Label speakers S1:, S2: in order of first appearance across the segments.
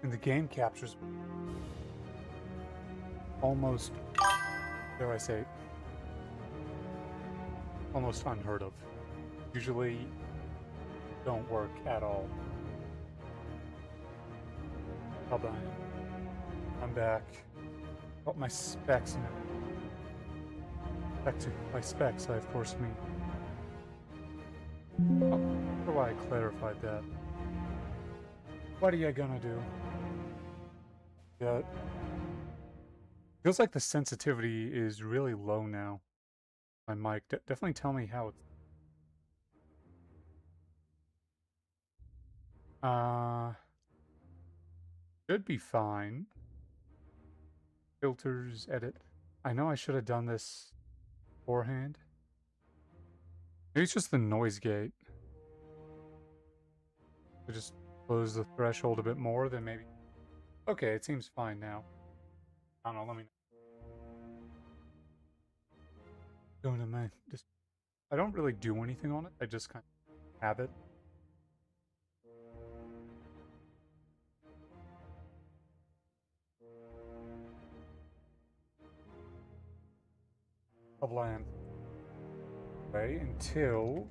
S1: And the game captures almost, dare I say, almost unheard of. Usually don't work at all. Hold on. I'm back. Got my specs now. Back to my specs, I of course mean. Oh, how do I clarified that? What are you gonna do? Yeah. Feels like the sensitivity is really low now. My mic. Definitely tell me how it's. Should be fine. Filters, edit. I know I should have done this beforehand. Maybe it's just the noise gate. I just close the threshold a bit more, then maybe. Okay, it seems fine now. I don't know, let me go to my. Just. I don't really do anything on it, I just kind of have it. Of land. Okay, until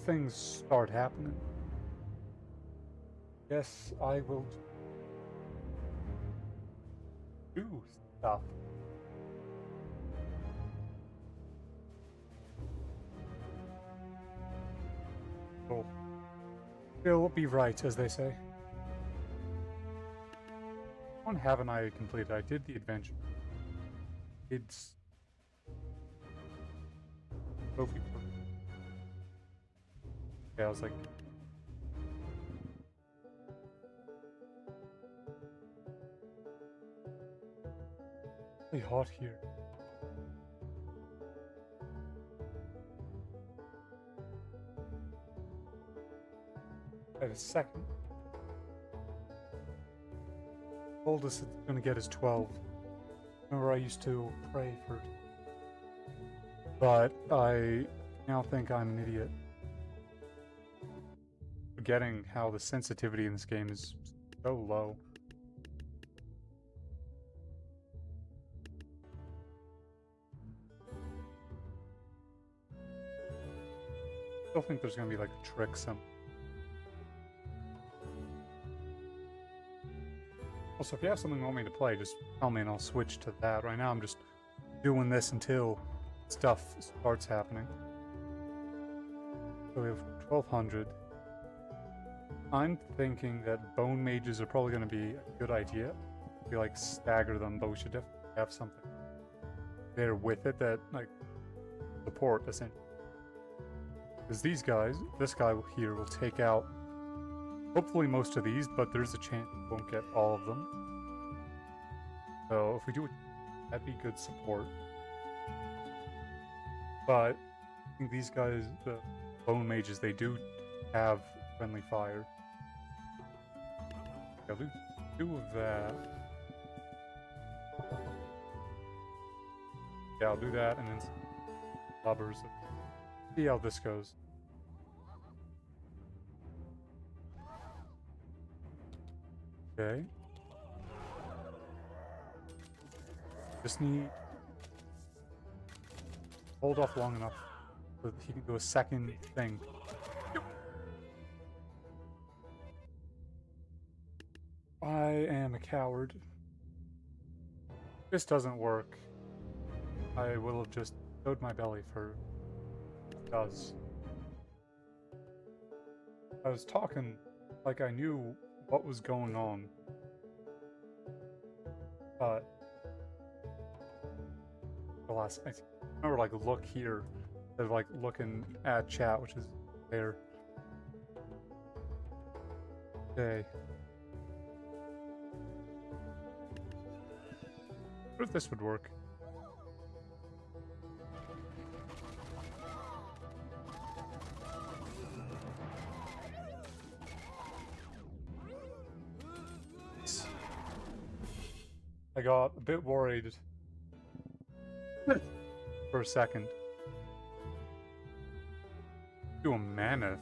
S1: things start happening. Yes, I will do stuff. Cool. It'll be right, as they say. What haven't I completed? I did the adventure. It's trophy. Yeah, I was like, really hot here. Wait a second. Oldest it's gonna get is 12. Remember, I used to pray for it. But I now think I'm an idiot. Forgetting how the sensitivity in this game is so low. I still think there's gonna be like a trick some. Also, if you have something you want me to play, just tell me and I'll switch to that. Right now I'm just doing this until stuff starts happening. So we have 1200. I'm thinking that bone mages are probably going to be a good idea. We like stagger them, but we should definitely have something there with it that like support essentially. Because these guys, this guy here will take out hopefully most of these, but there's a chance we won't get all of them. So if we do it, that'd be good support. But I think these guys, the bone mages, they do have friendly fire. Yeah, I'll do of that. Yeah, I'll do that and then some robbers. See how this goes. Okay. Just need hold off long enough so that he can do a second thing. I am a coward. This doesn't work. I will have just showed my belly for it does. I was talking like I knew what was going on. But alas, I remember like look here instead of like looking at chat, which is there. Okay. What if this would work? I got a bit worried for a second. Do a mammoth.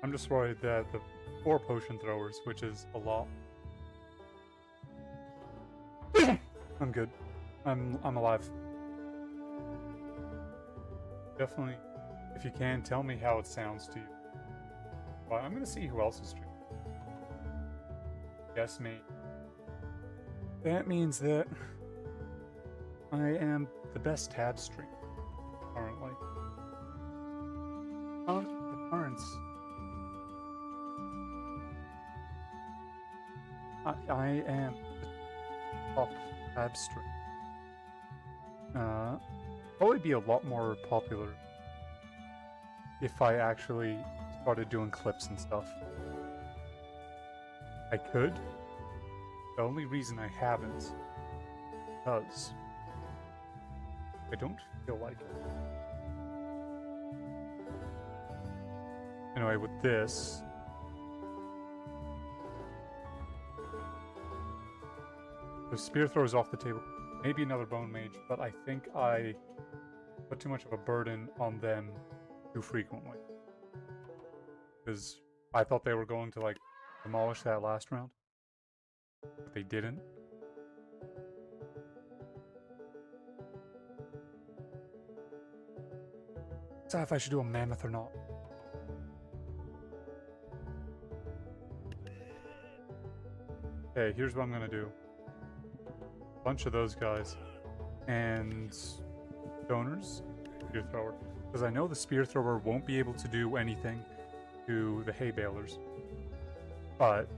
S1: I'm just worried that the 4 potion throwers, which is a lot. I'm good. I'm alive. Definitely, if you can, tell me how it sounds to you. Well, I'm gonna see who else is streaming. Guess me. That means that I am the best tab streamer currently. The currents. I am the top tab streamer. Probably be a lot more popular if I actually started doing clips and stuff. I could. The only reason I haven't is because I don't feel like it. Anyway, with this, the spear throw is off the table. Maybe another bone mage, but I think I put too much of a burden on them too frequently. Because I thought they were going to, like, demolish that last round. But they didn't. Decide if I should do a mammoth or not. Okay, here's what I'm gonna do. Bunch of those guys. And donors, spear thrower. Because I know the spear thrower won't be able to do anything to the hay balers. But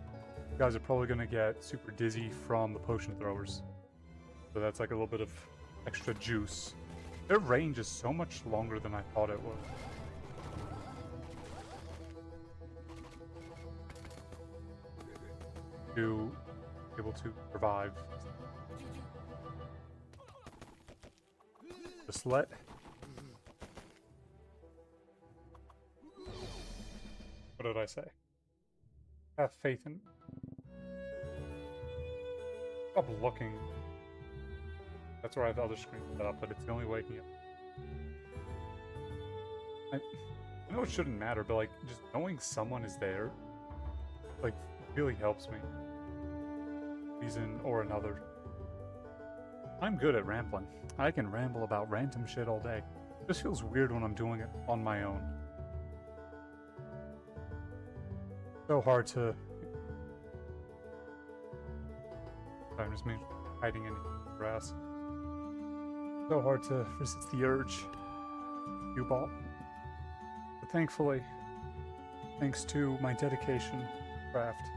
S1: you guys are probably gonna get super dizzy from the potion throwers. So that's like a little bit of extra juice. Their range is so much longer than I thought it was. To be able to survive. Just let... What did I say? Have faith in... Stop looking. That's where I have the other screen set up, but it's the only waking up. I know it shouldn't matter, but like, just knowing someone is there, like, really helps me. Reason or another. I'm good at rambling. I can ramble about random shit all day. It just feels weird when I'm doing it on my own. So hard to... I'm just hiding in grass. So hard to resist the urge. You bought. But thankfully, thanks to my dedication, craft,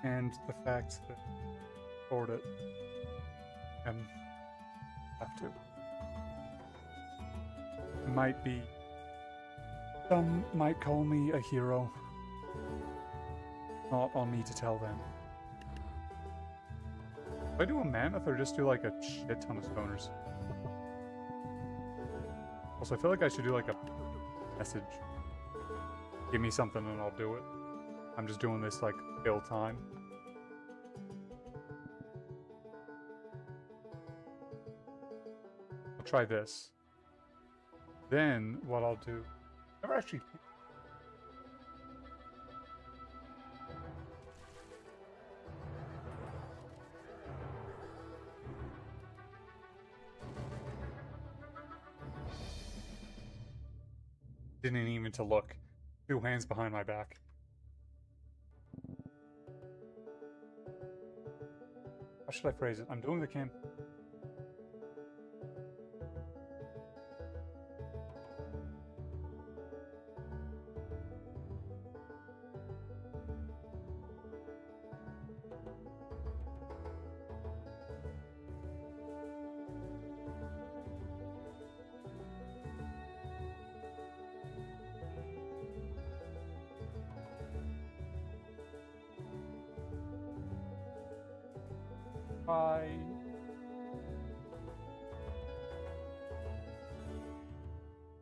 S1: and the fact that I afford it, and have to. Might be. Some might call me a hero. Not on me to tell them. Do I do a mammoth or just do like a shit ton of stoners? Also, I feel like I should do like a message. Give me something and I'll do it. I'm just doing this like fill time. I'll try this. Then what I'll do... I've never actually... Didn't even to look. 2 hands behind my back. How should I phrase it? I'm doing the camp.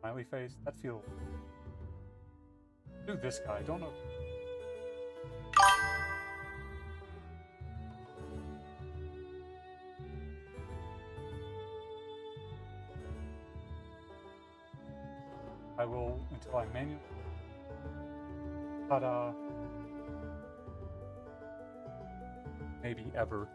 S1: Smiley face. That feels. Do this guy. I don't know. I will until I manually. Ta-da. maybe ever.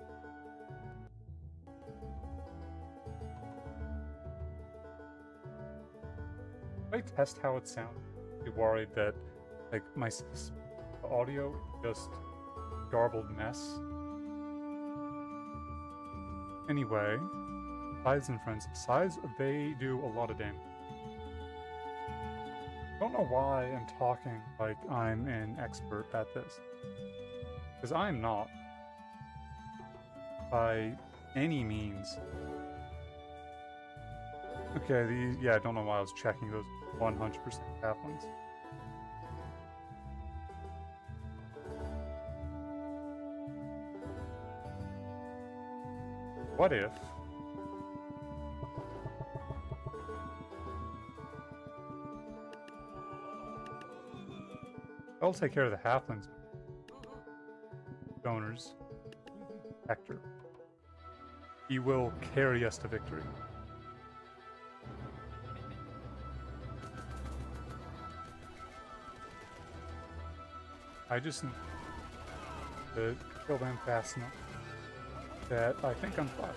S1: I test how it sounds. Be worried that like my audio just garbled mess. Anyway, Scythes and friends. Scythes, they do a lot of damage. Don't know why I'm talking like I'm an expert at this, because I'm not by any means. Okay, yeah, I don't know why I was checking those 100% halflings. What if I'll take care of the halflings. Donors. Hector. He will carry us to victory. I just need to kill them fast enough that I think I'm fine.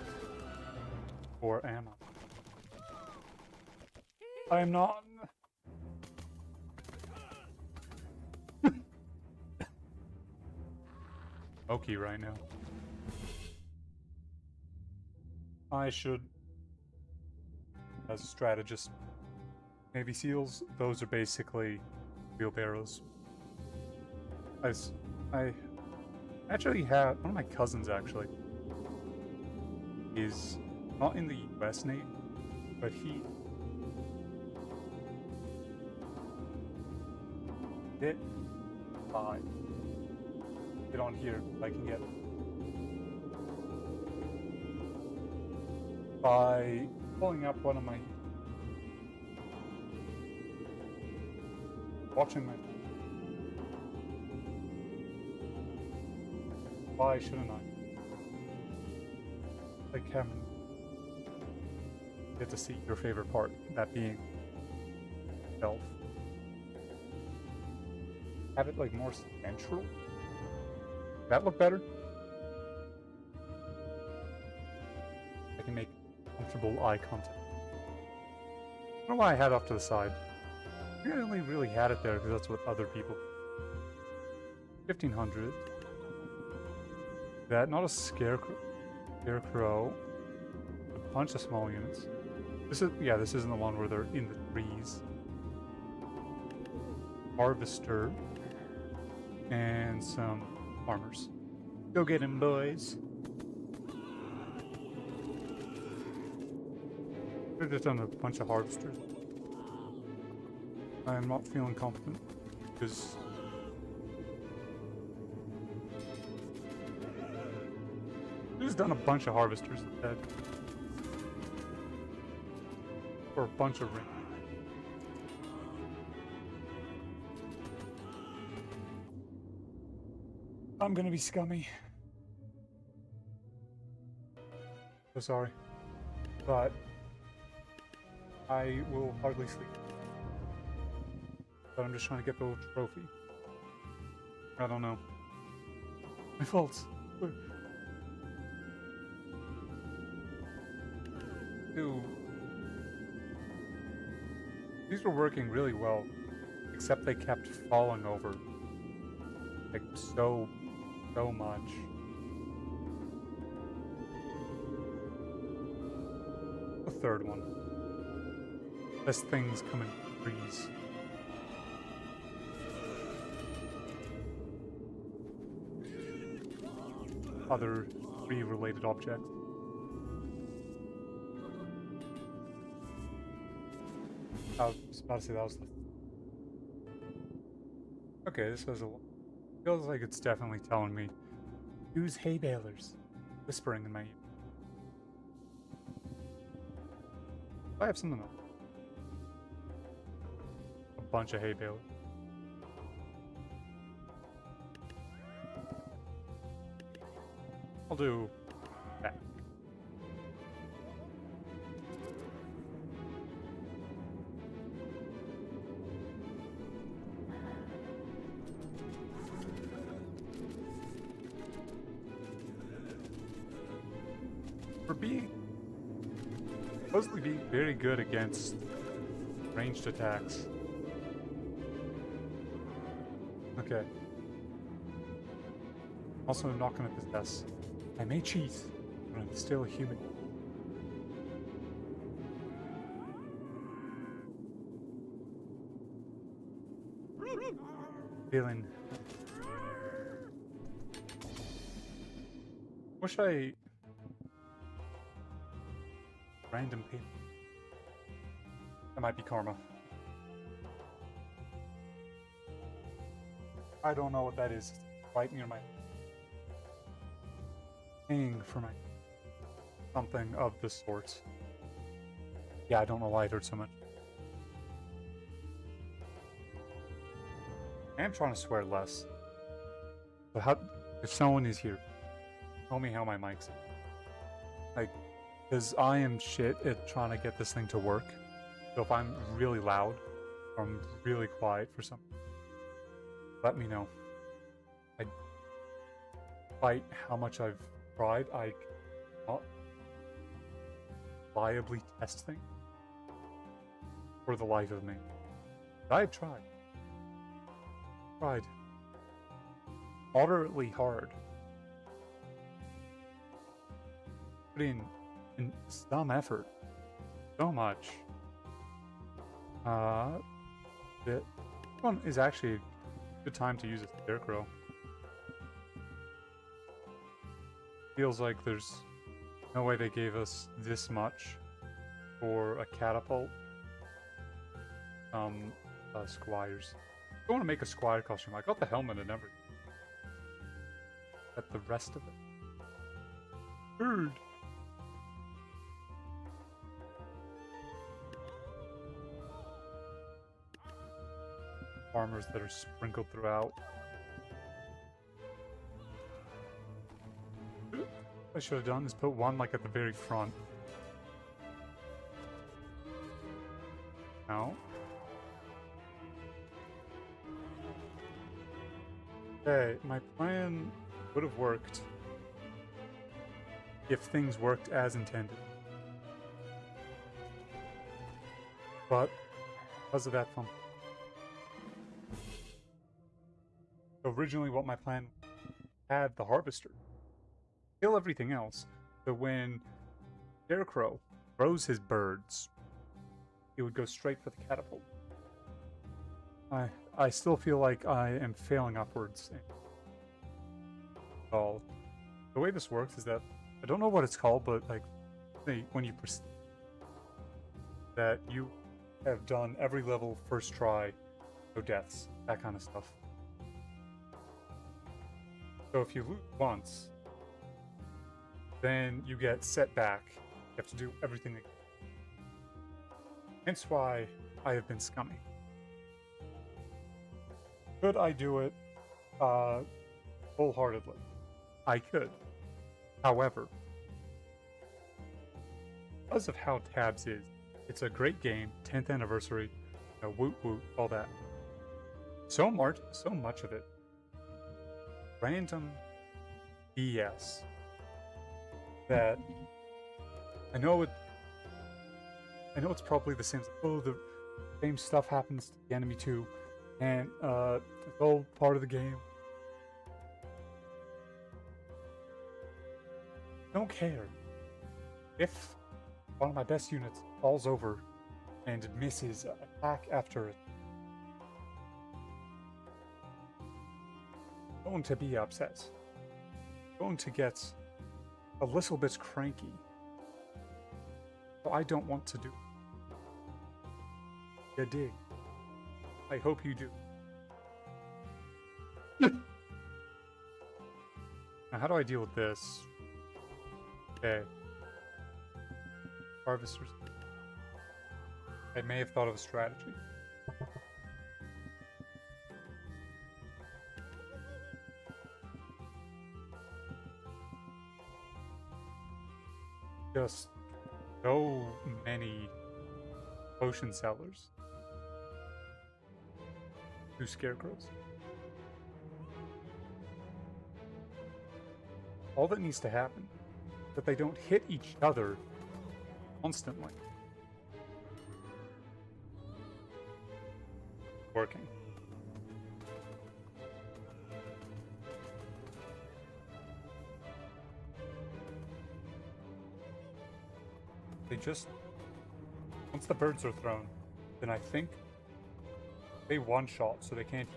S1: Or am I? I am not. Okay, right now. I should, as a strategist, Navy SEALs, those are basically wheelbarrows. I actually have, one of my cousins actually, is not in the US Navy, but he hit by, get on here if I can get it, by pulling up one of my, watching my, why shouldn't I? Like Cameron, get to see your favorite part, that being stealth. Have it like more central. That look better? I can make comfortable eye contact. I don't know why I had it off to the side. I think I only really had it there because that's what other people. 1500. That, not a scarecrow. Scarecrow. A bunch of small units. This is, yeah, this isn't the one where they're in the trees. Harvester. And some farmers. Go get him, boys. I've just done a bunch of harvesters. I am not feeling confident because I've just done a bunch of harvesters instead. For a bunch of rings. I'm gonna be scummy. So sorry. But I will hardly sleep. But I'm just trying to get the trophy. I don't know. My fault. Dude. These were working really well. Except they kept falling over. Like so much. The third one. As things come in threes. Other tree related objects. I was about to say that was the... Okay, this was a... Feels like it's definitely telling me. Use hay balers. Whispering in my ear. I have something else. A bunch of hay balers. I'll do that. For being supposedly being very good against ranged attacks. Okay. Also, I'm not gonna possess. I may cheat, but I'm still a human. Feeling. Wish I. Random people. That might be karma. I don't know what that is. It's right near my. Paying for my. Something of the sort. Yeah, I don't know why it hurts so much. I am trying to swear less. But how, if someone is here, tell me how my mic's. Like, because I am shit at trying to get this thing to work. So if I'm really loud, or I'm really quiet for something, let me know. Despite how much I've tried, I cannot reliably test things for the life of me. But I've tried. Moderately hard. Put in some effort. So much. This one is actually a good time to use a scarecrow. Feels like there's no way they gave us this much for a catapult. Squires. I want to make a squire costume. I got the helmet and everything. But the rest of it. Bird. Farmers that are sprinkled throughout. What I should have done is put one like at the very front. No. Okay, my plan would have worked if things worked as intended. But because of that fumble. Originally what my plan had the harvester kill everything else, so when Scarecrow throws his birds, he would go straight for the catapult. I still feel like I am failing upwards. All the way this works is that I don't know what it's called, but like when you that you have done every level first try, no deaths, that kind of stuff. So if you lose once, then you get set back. You have to do everything again. Hence why I have been scummy. Could I do it wholeheartedly? I could. However, because of how Tabs is, it's a great game, 10th anniversary, you know, woot woot, all that. So much of it. Random BS that I know it's probably the same. Oh, the same stuff happens to the enemy too, and it's all part of the game. Don't care if one of my best units falls over and misses attack after it. Going to be upset. Going to get a little bit cranky. So I don't want to do. You dig? I hope you do. Now, how do I deal with this? Okay. Harvesters. I may have thought of a strategy. Just so many potion sellers. 2 scarecrows. All that needs to happen that they don't hit each other constantly. Working. They just, once the birds are thrown, then I think they one-shot, so they can't.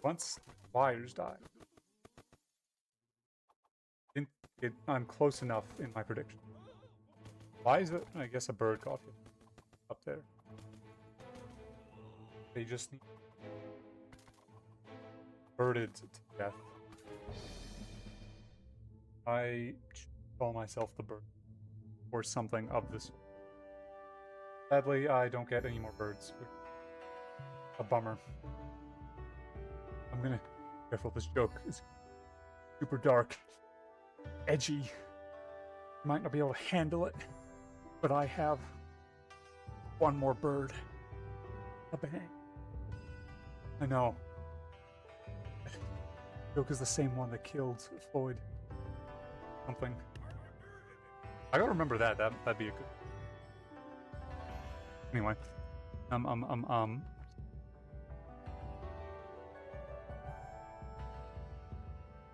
S1: Once wires die, I'm close enough in my prediction. Why is it? I guess a bird got hit up there. They just need birded to death. I call myself the bird, or something of this. Sadly, I don't get any more birds. A bummer. I'm gonna careful. This joke is super dark, edgy. Might not be able to handle it, but I have one more bird. A bang. I know. Joke is the same one that killed Floyd. Something. I gotta remember that. That'd be a good. Anyway.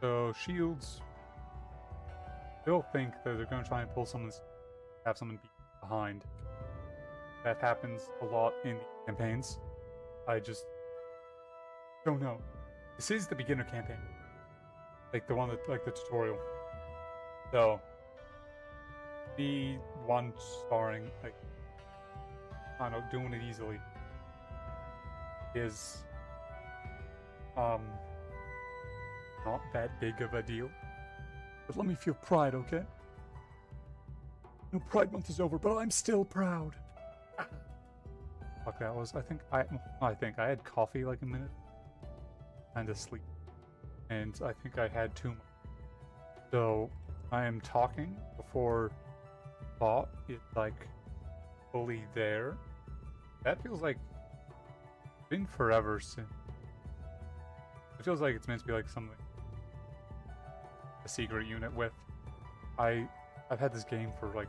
S1: So shields. Still think that they're gonna try and pull someone's, have someone be behind. That happens a lot in the campaigns. I just don't know. This is the beginner campaign, like the one that, like the tutorial. So, the one starring, like, I don't know, doing it easily is not that big of a deal. But let me feel pride, okay? No, Pride Month is over, but I'm still proud. Fuck, that was. I think I had coffee like a minute, and asleep, and I think I had too much. So I am talking before thought is like fully there. That feels like it's been forever since. It feels like it's meant to be like something a secret unit with. I've had this game for like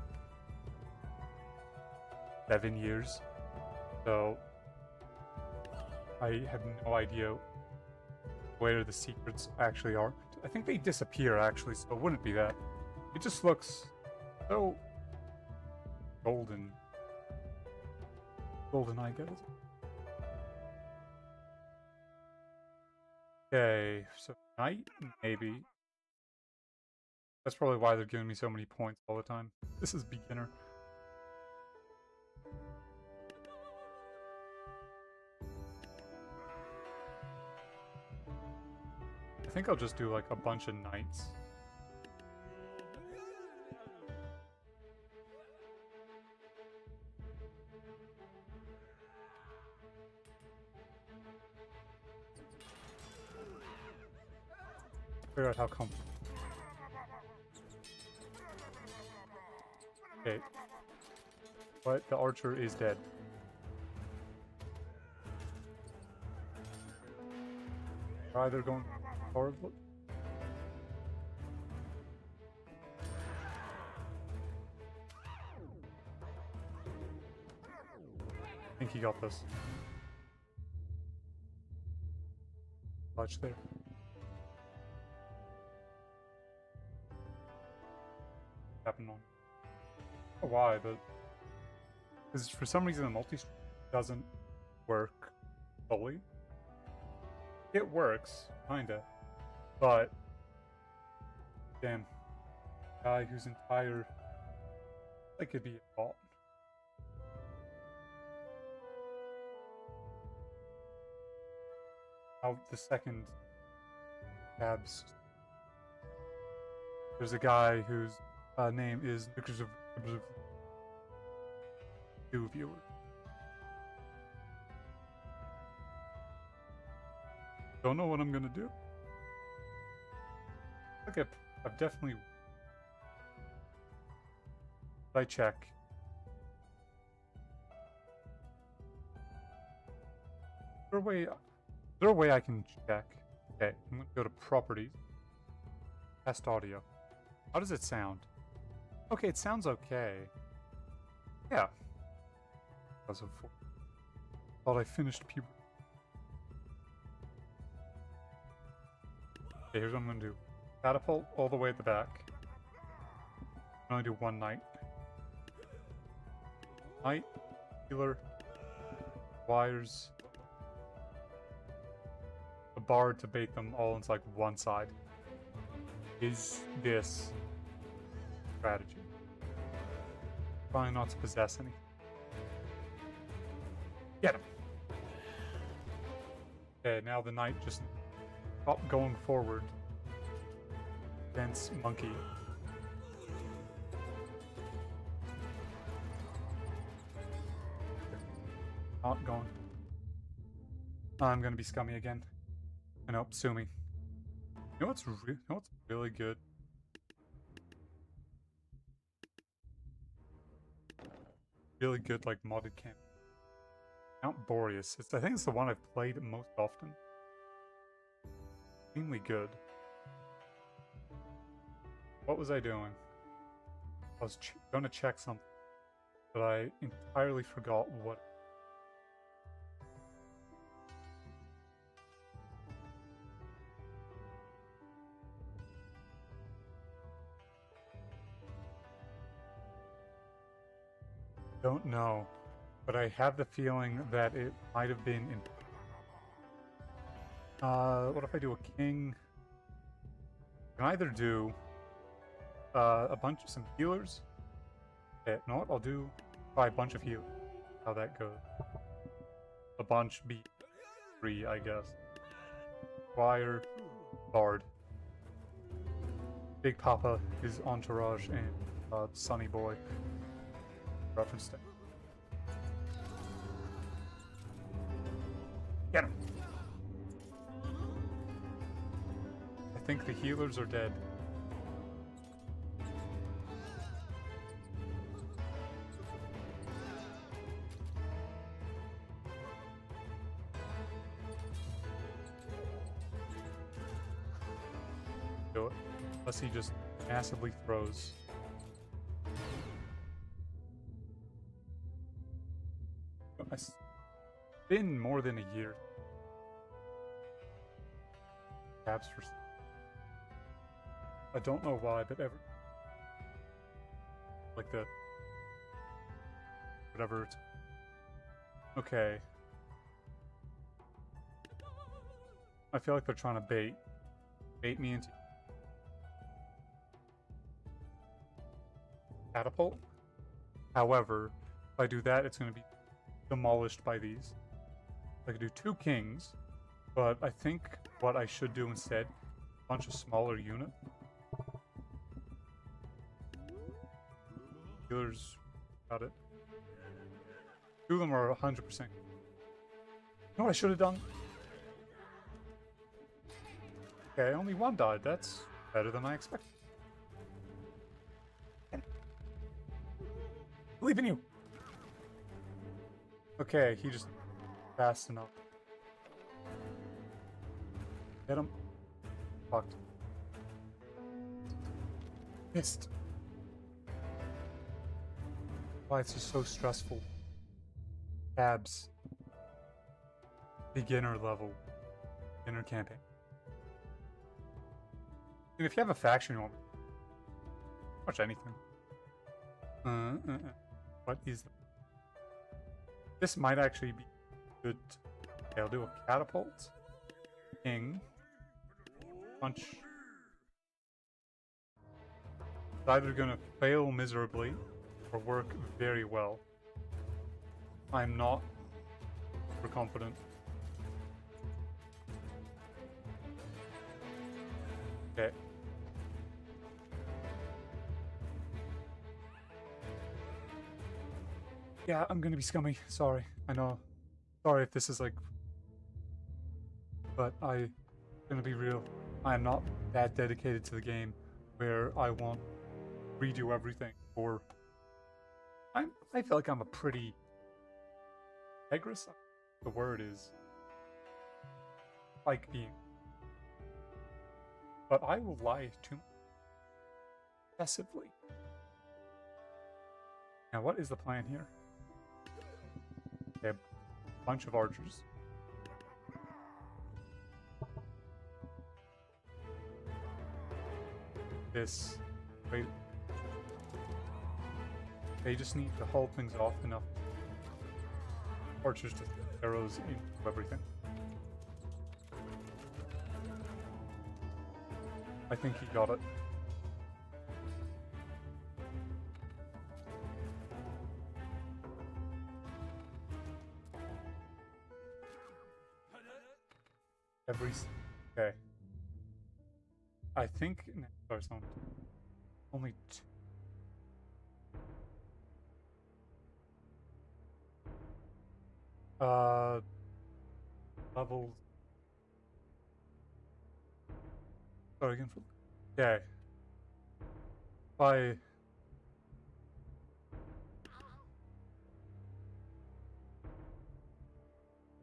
S1: 7 years, so I have no idea where the secrets actually are. I think they disappear actually, so it wouldn't be that. It just looks so golden. Golden, I get it. Okay, so night, maybe. That's probably why they're giving me so many points all the time. This is beginner. I think I'll just do like a bunch of nights. Figure out how come. Okay. But the archer is dead. Are either going horrible. I think he got this. Clutch there. Happened on. I don't know why, but because for some reason the multi-stream doesn't work fully. It works, kinda, but damn, guy whose entire that could be a bot. How the second tabs. There's a guy whose name is two viewers. Don't know what I'm gonna do. Okay, I've definitely. I check. Is there a way I can check? Okay, I'm gonna go to properties. Test audio. How does it sound? Okay, it sounds okay. Yeah. Thought I finished puberty. Okay, here's what I'm gonna do. Catapult all the way at the back. I only do one knight. Knight, healer, wires, a bard to bait them all into like one side. Is this strategy? Trying not to possess any. Get him! Okay, now the knight just stop going forward. Dense monkey. Not going. I'm gonna be scummy again. I know, sue me. You know what's really good? Really good, like, modded camp. Mount Boreas. I think it's the one I've played most often. Extremely good. What was I doing? I was gonna check something, but I entirely forgot what. Don't know, but I have the feeling that it might have been in. What if I do a king? I can either do some healers. Okay, you know what? I'll try a bunch of healers. How that goes. A bunch beat 3, I guess. Choir, bard. Big Papa, his entourage, and Sonny Boy. Reference to. Get him! I think the healers are dead. Do it. Unless he just massively throws. It's been more than a year. Tabs for. I don't know why, but like the whatever. It's, okay. I feel like they're trying to bait me into catapult. However, if I do that, it's going to be demolished by these. I could do 2 kings, but I think what I should do instead, a bunch of smaller units. Healers, got it. 2 of them are 100%. You know what I should have done? Okay, only 1 died. That's better than I expected. Believe in you! Okay, he just fast enough. Hit him. Fucked. Missed. Why it's just so stressful. Tabs. Beginner level. Beginner campaign. And if you have a faction you want watch anything. What is that? This might actually be good. Okay, I'll do a catapult. King. Punch. It's either gonna fail miserably or work very well. I'm not super confident. Okay. Yeah, I'm gonna be scummy. Sorry. I know. Sorry if this is like... But I'm gonna be real. I am not that dedicated to the game where I want to redo everything. Or... I feel like I'm a pretty... Integrous? The word is... Like being... But I will lie to... excessively. Now, what is the plan here? Okay, a bunch of archers. This. Wait. They just need to hold things off enough. Archers to throw arrows into everything. I think he got it. Okay. I think there's only two. Levels. Sorry again. Okay.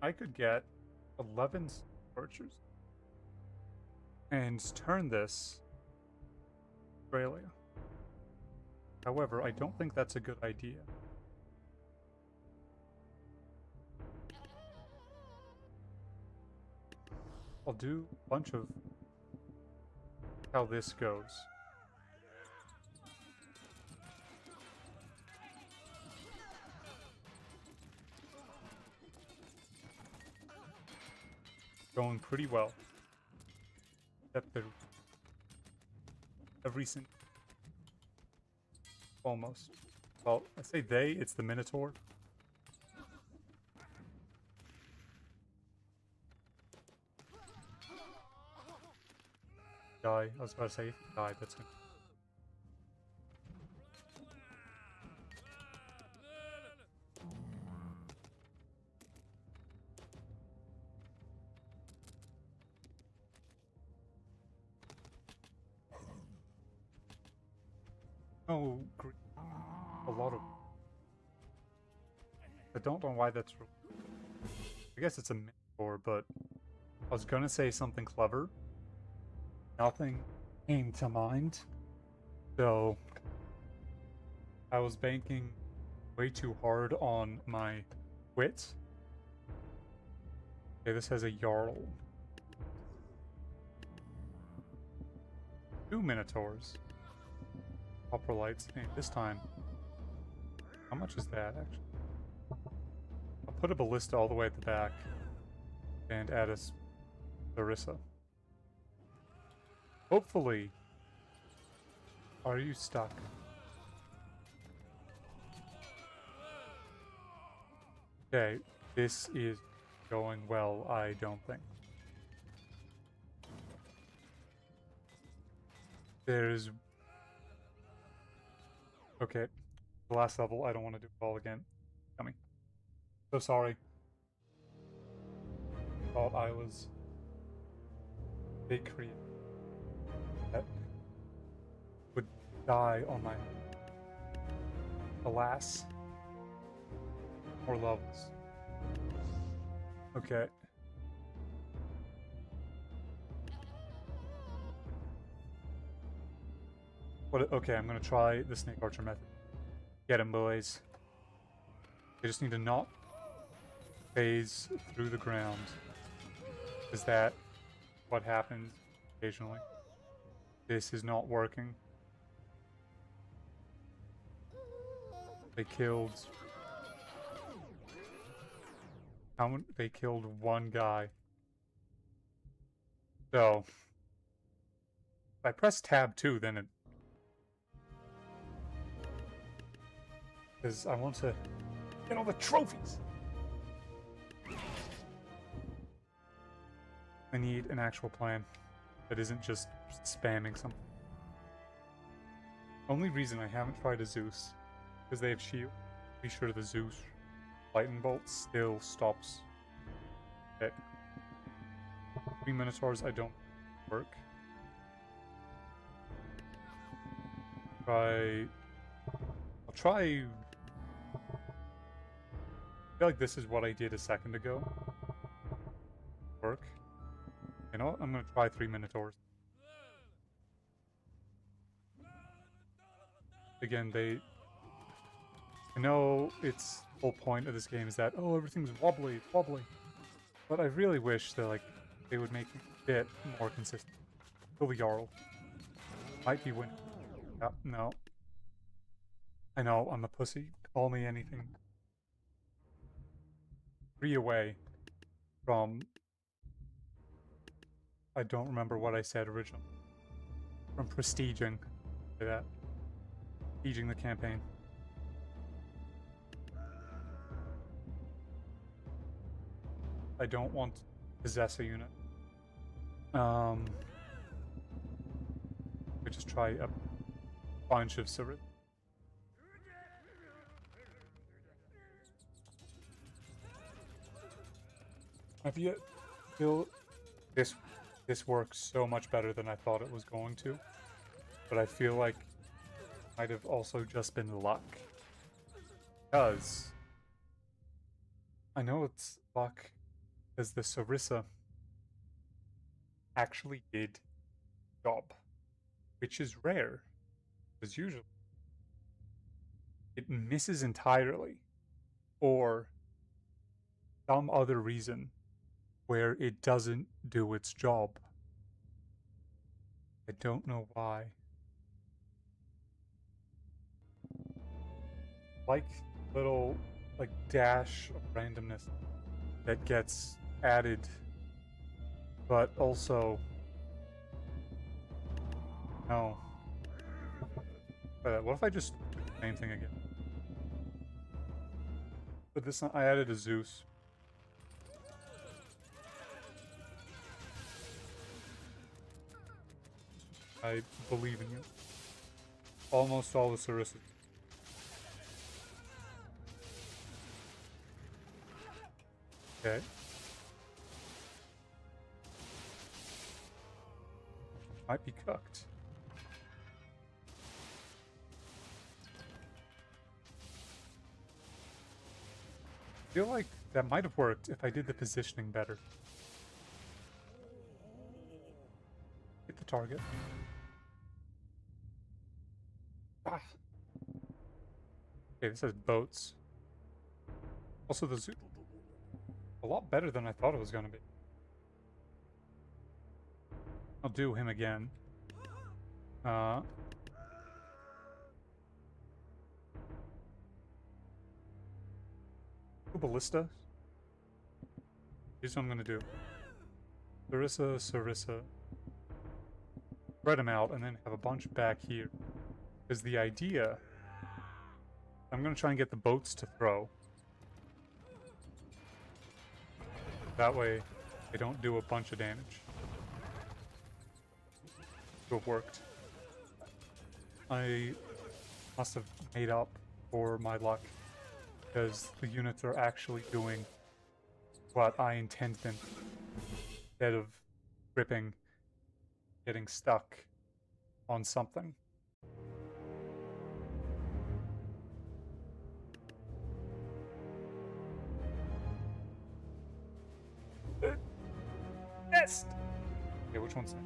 S1: I could get 11 archers and turn this Australia. However, I don't think that's a good idea. I'll do a bunch of how this goes. Going pretty well. Except every single... Almost. Well, I say they, it's the Minotaur. Die. I was about to say, if he died, that's good. Oh, great. A lot of... I don't know why that's... I guess it's a Minotaur, but... I was gonna say something clever. Nothing came to mind. So... I was banking way too hard on my wit. Okay, this has a Jarl. 2 Minotaurs. Copper lights, and this time, how much is that actually? I'll put a ballista all the way at the back and add a Larissa. Hopefully, are you stuck? Okay, this is going well, I don't think. There's... Okay, the last level, I don't want to do it all again. Coming. So sorry. Thought I was big creative. That would die on my... Alas. More levels. Okay. Okay, I'm gonna try the snake archer method. Get him, boys. They just need to not phase through the ground. Is that what happens occasionally? This is not working. They killed... How many? They killed one guy. So... If I press tab 2, then it... Because I want to get all the trophies. I need an actual plan that isn't just spamming something. Only reason I haven't tried a Zeus because they have shield. Be sure the Zeus lightning bolt still stops. Okay. 3 Minotaurs I don't work. I'll try... I feel like this is what I did a second ago. Work. You know what? I'm gonna try 3 Minotaurs. Again, I know its whole point of this game is that, oh, everything's wobbly, wobbly. But I really wish that, like, they would make it a bit more consistent. Kill the Jarl. Might be winning. Yeah, no. I know, I'm a pussy. Call me anything. 3 away from... I don't remember what I said originally. From prestiging. Say that. Prestiging the campaign. I don't want to possess a unit. I just try a bunch of Sarit. Have you feel this works so much better than I thought it was going to, but I feel like it might have also just been luck. Because I know it's luck because the Sarissa actually did job, which is rare, because usually it misses entirely, or some other reason where it doesn't do its job. I don't know why. Like little dash of randomness that gets added, but also no. What if I just do the same thing again? But this I added a Zeus. I believe in you. Almost all the Sarissa. Okay. Might be cooked. I feel like that might have worked if I did the positioning better. Hit the target. Ah. Okay, this has boats. Also, the zoo. A lot better than I thought it was going to be. I'll do him again. Ballista. Here's what I'm going to do. Sarissa. Spread them out and then have a bunch back here. Because the idea... I'm going to try and get the boats to throw. That way, they don't do a bunch of damage. To have worked. I must have made up for my luck, because the units are actually doing what I intend them, instead of gripping, getting stuck on something. Nest! Okay, which one's next?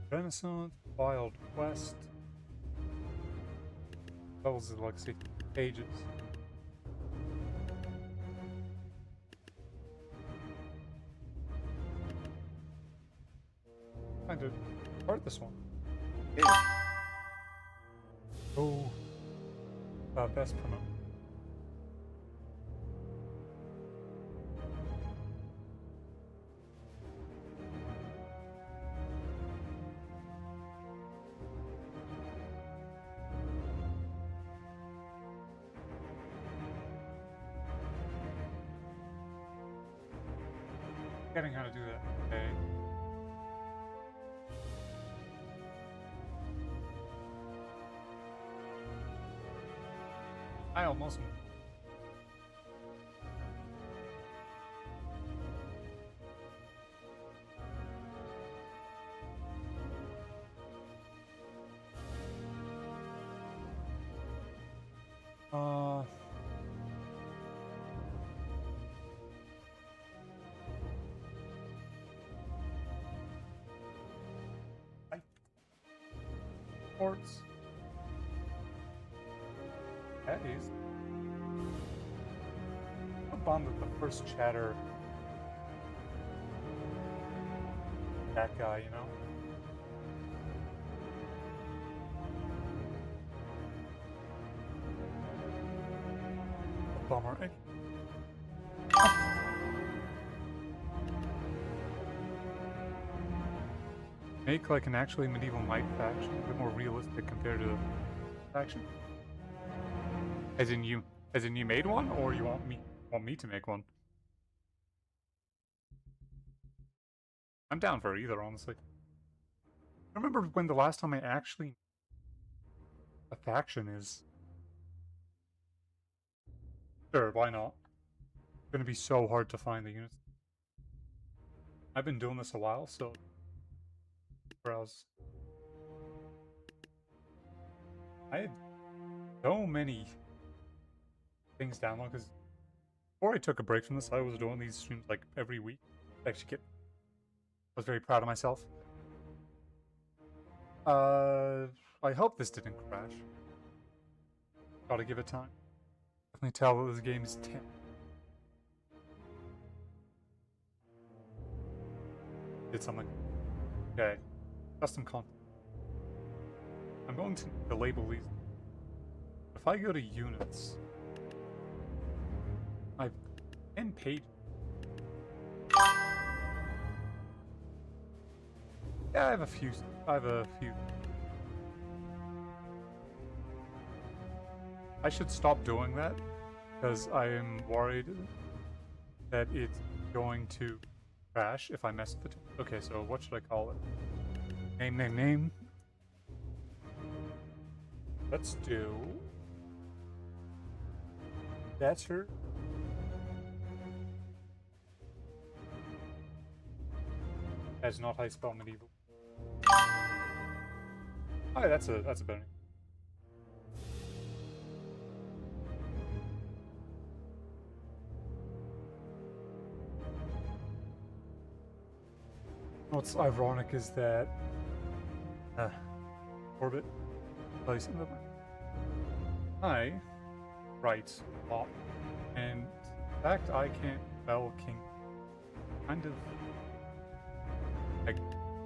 S1: Renaissance, Wild West. Those are like 60 pages. Kind of start this one. Oh, best promote. Getting how to do that. Okay. I almost. Ports. That is. I'm bummed that the first chatter. That guy, you know? A bummer. Make like an actually medieval knight faction a bit more realistic compared to the faction. As in you made one, or you want me to make one? I'm down for either, honestly. I remember when the last time I actually a faction is. Sure, why not? It's gonna be so hard to find the units. I've been doing this a while, so browse. I had so many things downloaded because before I took a break from this, I was doing these streams like every week. I was very proud of myself. I hope this didn't crash. Gotta give it time. Definitely tell that this game is 10. Did something. Okay. Custom content. I'm going to label these. If I go to units, I've 10 pages. Yeah, I have a few. I should stop doing that because I am worried that it's going to crash if I mess with it. Okay, so what should I call it? Name. Let's do. That's her. As not how you spell medieval. Oh, that's a better. What's ironic is that orbit place in the I write a lot, and in fact I can't spell king. Kind of like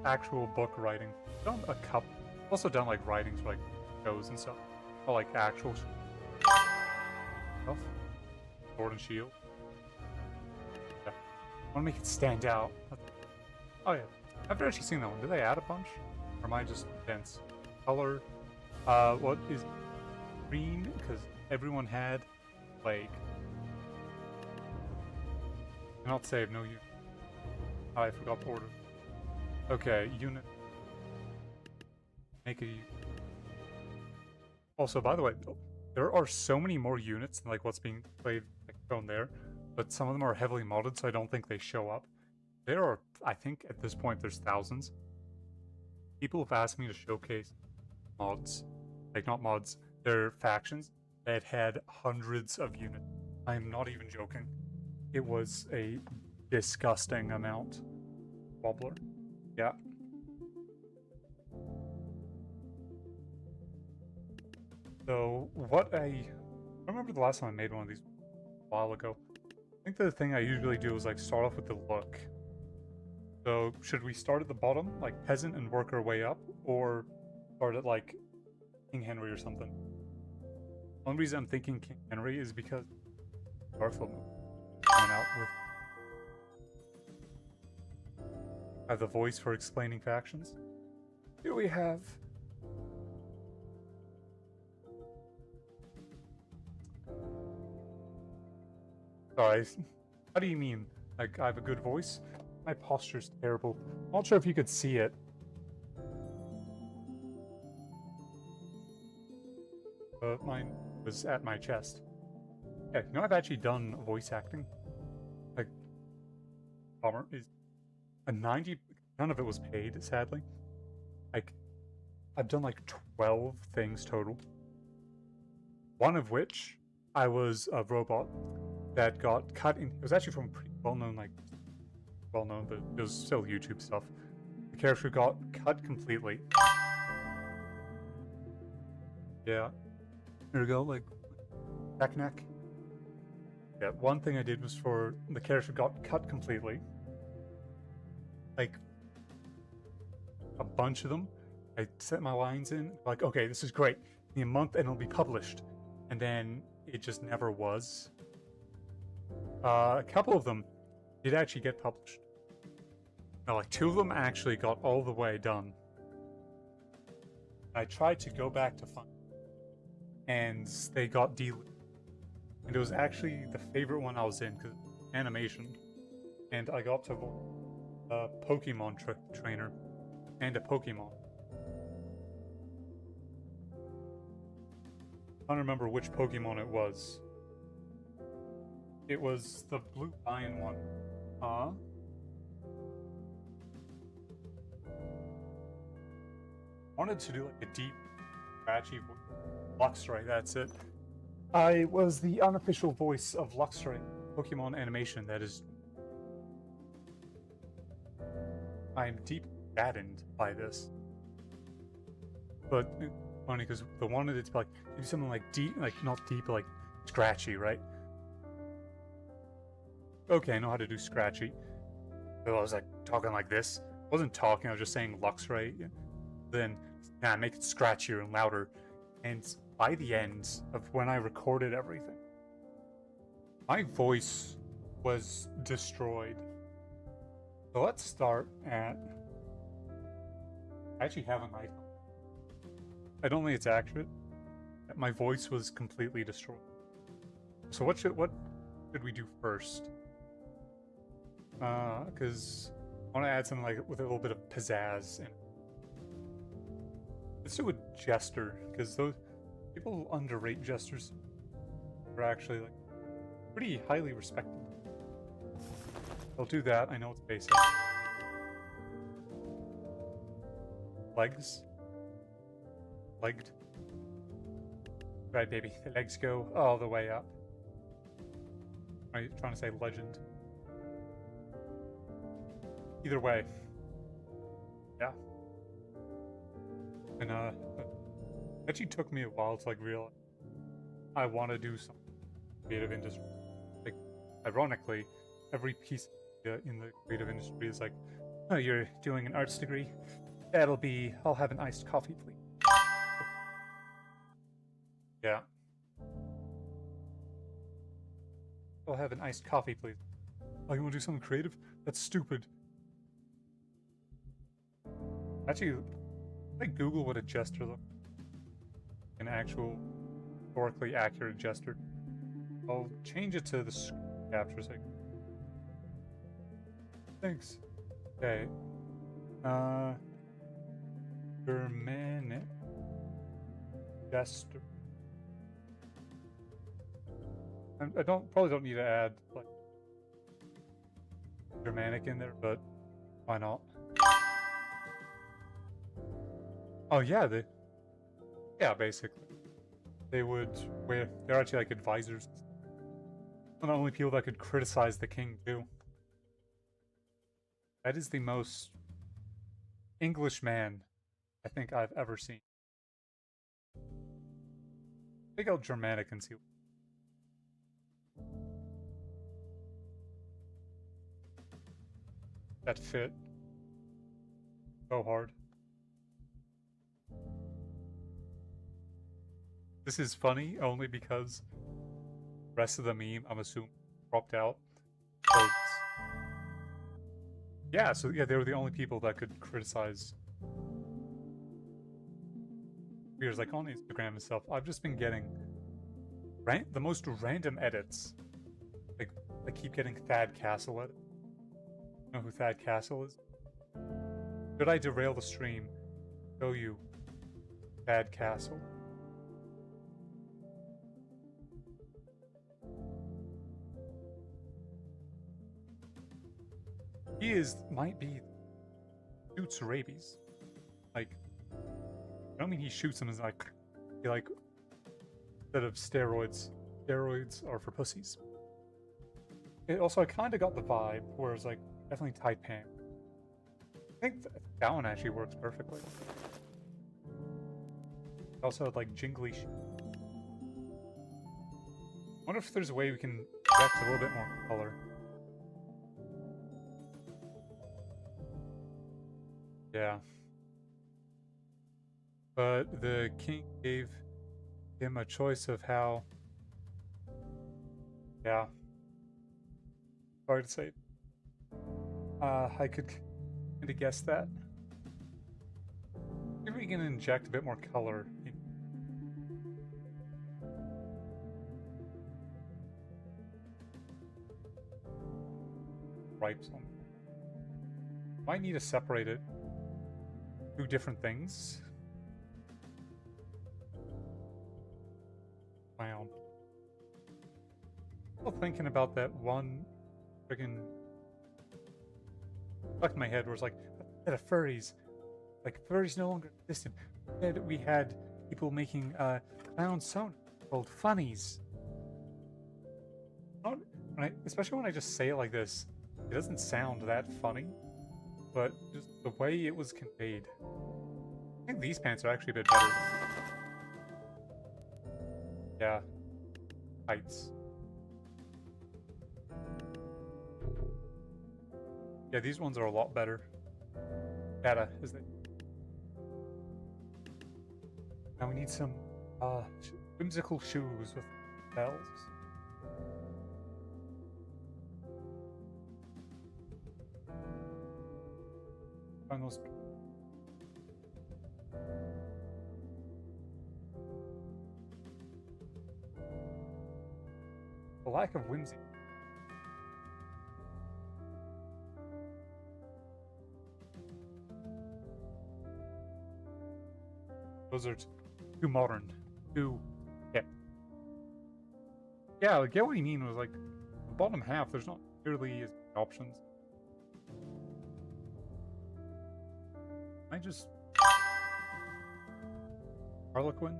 S1: actual book writing. Done a couple. Also done like writings for like shows and stuff. Or like actual stuff. Sword and shield. Yeah. I want to make it stand out. Oh yeah. I've never actually seen that one. Did they add a bunch? Or am I just dense? Color. What is green? Because everyone had like. Cannot save, no unit. I forgot to order. Okay, unit. Make a unit. Also, by the way, there are so many more units than like what's being played like shown there, but some of them are heavily modded, so I don't think they show up. There are, I think at this point, there's thousands. People have asked me to showcase mods, like not mods, they're factions that had hundreds of units. I'm not even joking. It was a disgusting amount. Wobbler. Yeah. So, I remember the last time I made one of these a while ago. I think the thing I usually do is like start off with the look. So, should we start at the bottom, like peasant, and work our way up, or start at like King Henry or something? The only reason I'm thinking King Henry is because Garfield coming out with I have the voice for explaining factions. Here we have sorry, how do you mean? Like I have a good voice? My posture's terrible. I'm not sure if you could see it. But mine was at my chest. Yeah, you know I've actually done voice acting. Like, bummer is a 90. None of it was paid, sadly. Like, I've done like 12 things total. One of which I was a robot that got cut in. It was actually from pretty well-known, but it was still YouTube stuff. The character got cut completely. Yeah. There we go, like, neck. Yeah, one thing I did was for the character got cut completely. Like, a bunch of them. I set my lines in, like, okay, this is great. In a month and it'll be published. And then it just never was. A couple of them did actually get published. No, like 2 of them actually got all the way done. I tried to go back to find, and they got deleted. And it was actually the favorite one I was in because animation, and I got to a Pokemon trainer and a Pokemon. I don't remember which Pokemon it was. It was the blue lion one. Wanted to do like a deep, scratchy Luxray, that's it. I was the unofficial voice of Luxray, Pokemon animation, that is... I'm deep saddened by this. But funny because they wanted it to be like, do something like deep, like not deep, but like scratchy, right? Okay, I know how to do scratchy. So I was like talking like this. I wasn't talking, I was just saying Luxray. Then, make it scratchier and louder. And by the end of when I recorded everything, my voice was destroyed. So let's start at... I actually have an icon. I don't think it's accurate. My voice was completely destroyed. So what should we do first? Because I want to add something like with a little bit of pizzazz in it. Let's do a jester, because those people underrate jesters. They're actually like pretty highly respected. I'll do that. I know it's basic. Legs. Legged. Right, baby. The legs go all the way up. Are you trying to say legend? Either way. Yeah. And it actually took me a while to like realize I want to do some creative industry. Like, ironically, every piece in the creative industry is like, oh, you're doing an arts degree? That'll be, I'll have an iced coffee, please. Yeah. I'll have an iced coffee, please. Oh, you want to do something creative? That's stupid. Actually, like Google what a jester looks like. An actual historically accurate jester. I'll change it to the capture thing. Thanks. Okay. Germanic jester. I probably don't need to add like Germanic in there, but why not? Oh yeah, basically. They're actually like advisors. Not only people that could criticize the king too. That is the most English man I think I've ever seen. Take out Germanic and see. That fit so hard. This is funny only because the rest of the meme, I'm assuming, dropped out. So yeah, they were the only people that could criticize viewers, like on Instagram and stuff. I've just been getting the most random edits. Like, I keep getting Thad Castle edits. You know who Thad Castle is? Should I derail the stream? Show you Thad Castle. Might be shoots rabies. Like, I don't mean he shoots them as like, instead of steroids. Steroids are for pussies. I kind of got the vibe where it's like definitely tight pants. I think that one actually works perfectly. Also had like jingly. Wonder if there's a way we can inject a little bit more color. Yeah. But the king gave him a choice of how. Yeah. Hard to say. I could kind of guess that. Maybe we can inject a bit more color. Stripes on. Might need to separate it. Two different things. Wow. Still thinking about that one friggin' stuck in my head where it's like, the furries. Like, furries no longer existed. Instead, we had people making clown sonas called funnies. Especially when I just say it like this, it doesn't sound that funny, but just the way it was conveyed. I think these pants are actually a bit better. Yeah. Heights. Yeah, these ones are a lot better. Data, is it? Now we need some whimsical shoes with bells. Find those. The lack of whimsy. Those are too modern. Too hip. Yeah, I get what you mean. Was like the bottom half. There's not nearly as many options. I just Harlequin.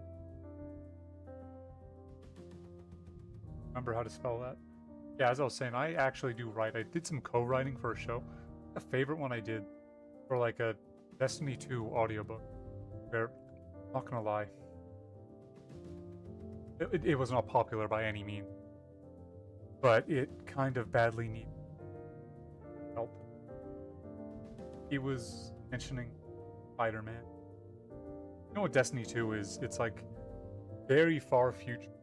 S1: Remember how to spell that? Yeah, as I was saying, I actually do write. I did some co-writing for a show. A favorite one I did for like a Destiny 2 audiobook. Where, not gonna lie, it was not popular by any means, but it kind of badly needed help. He was mentioning Spider-Man. You know what Destiny 2 is? It's like very far future,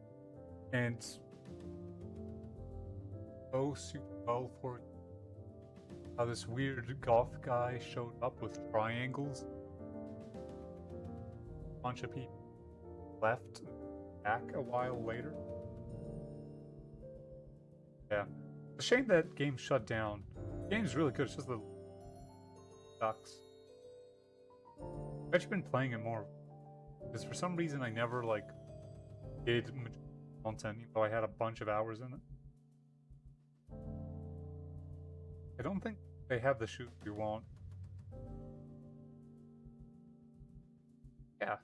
S1: and so super well for how this weird goth guy showed up with triangles. A bunch of people left back a while later. Yeah. It's a shame that game shut down. The game's really good, it's just the sucks. I've actually been playing it more. Because for some reason I never like did content, even though I had a bunch of hours in it. I don't think they have the shoes you want. Yeah.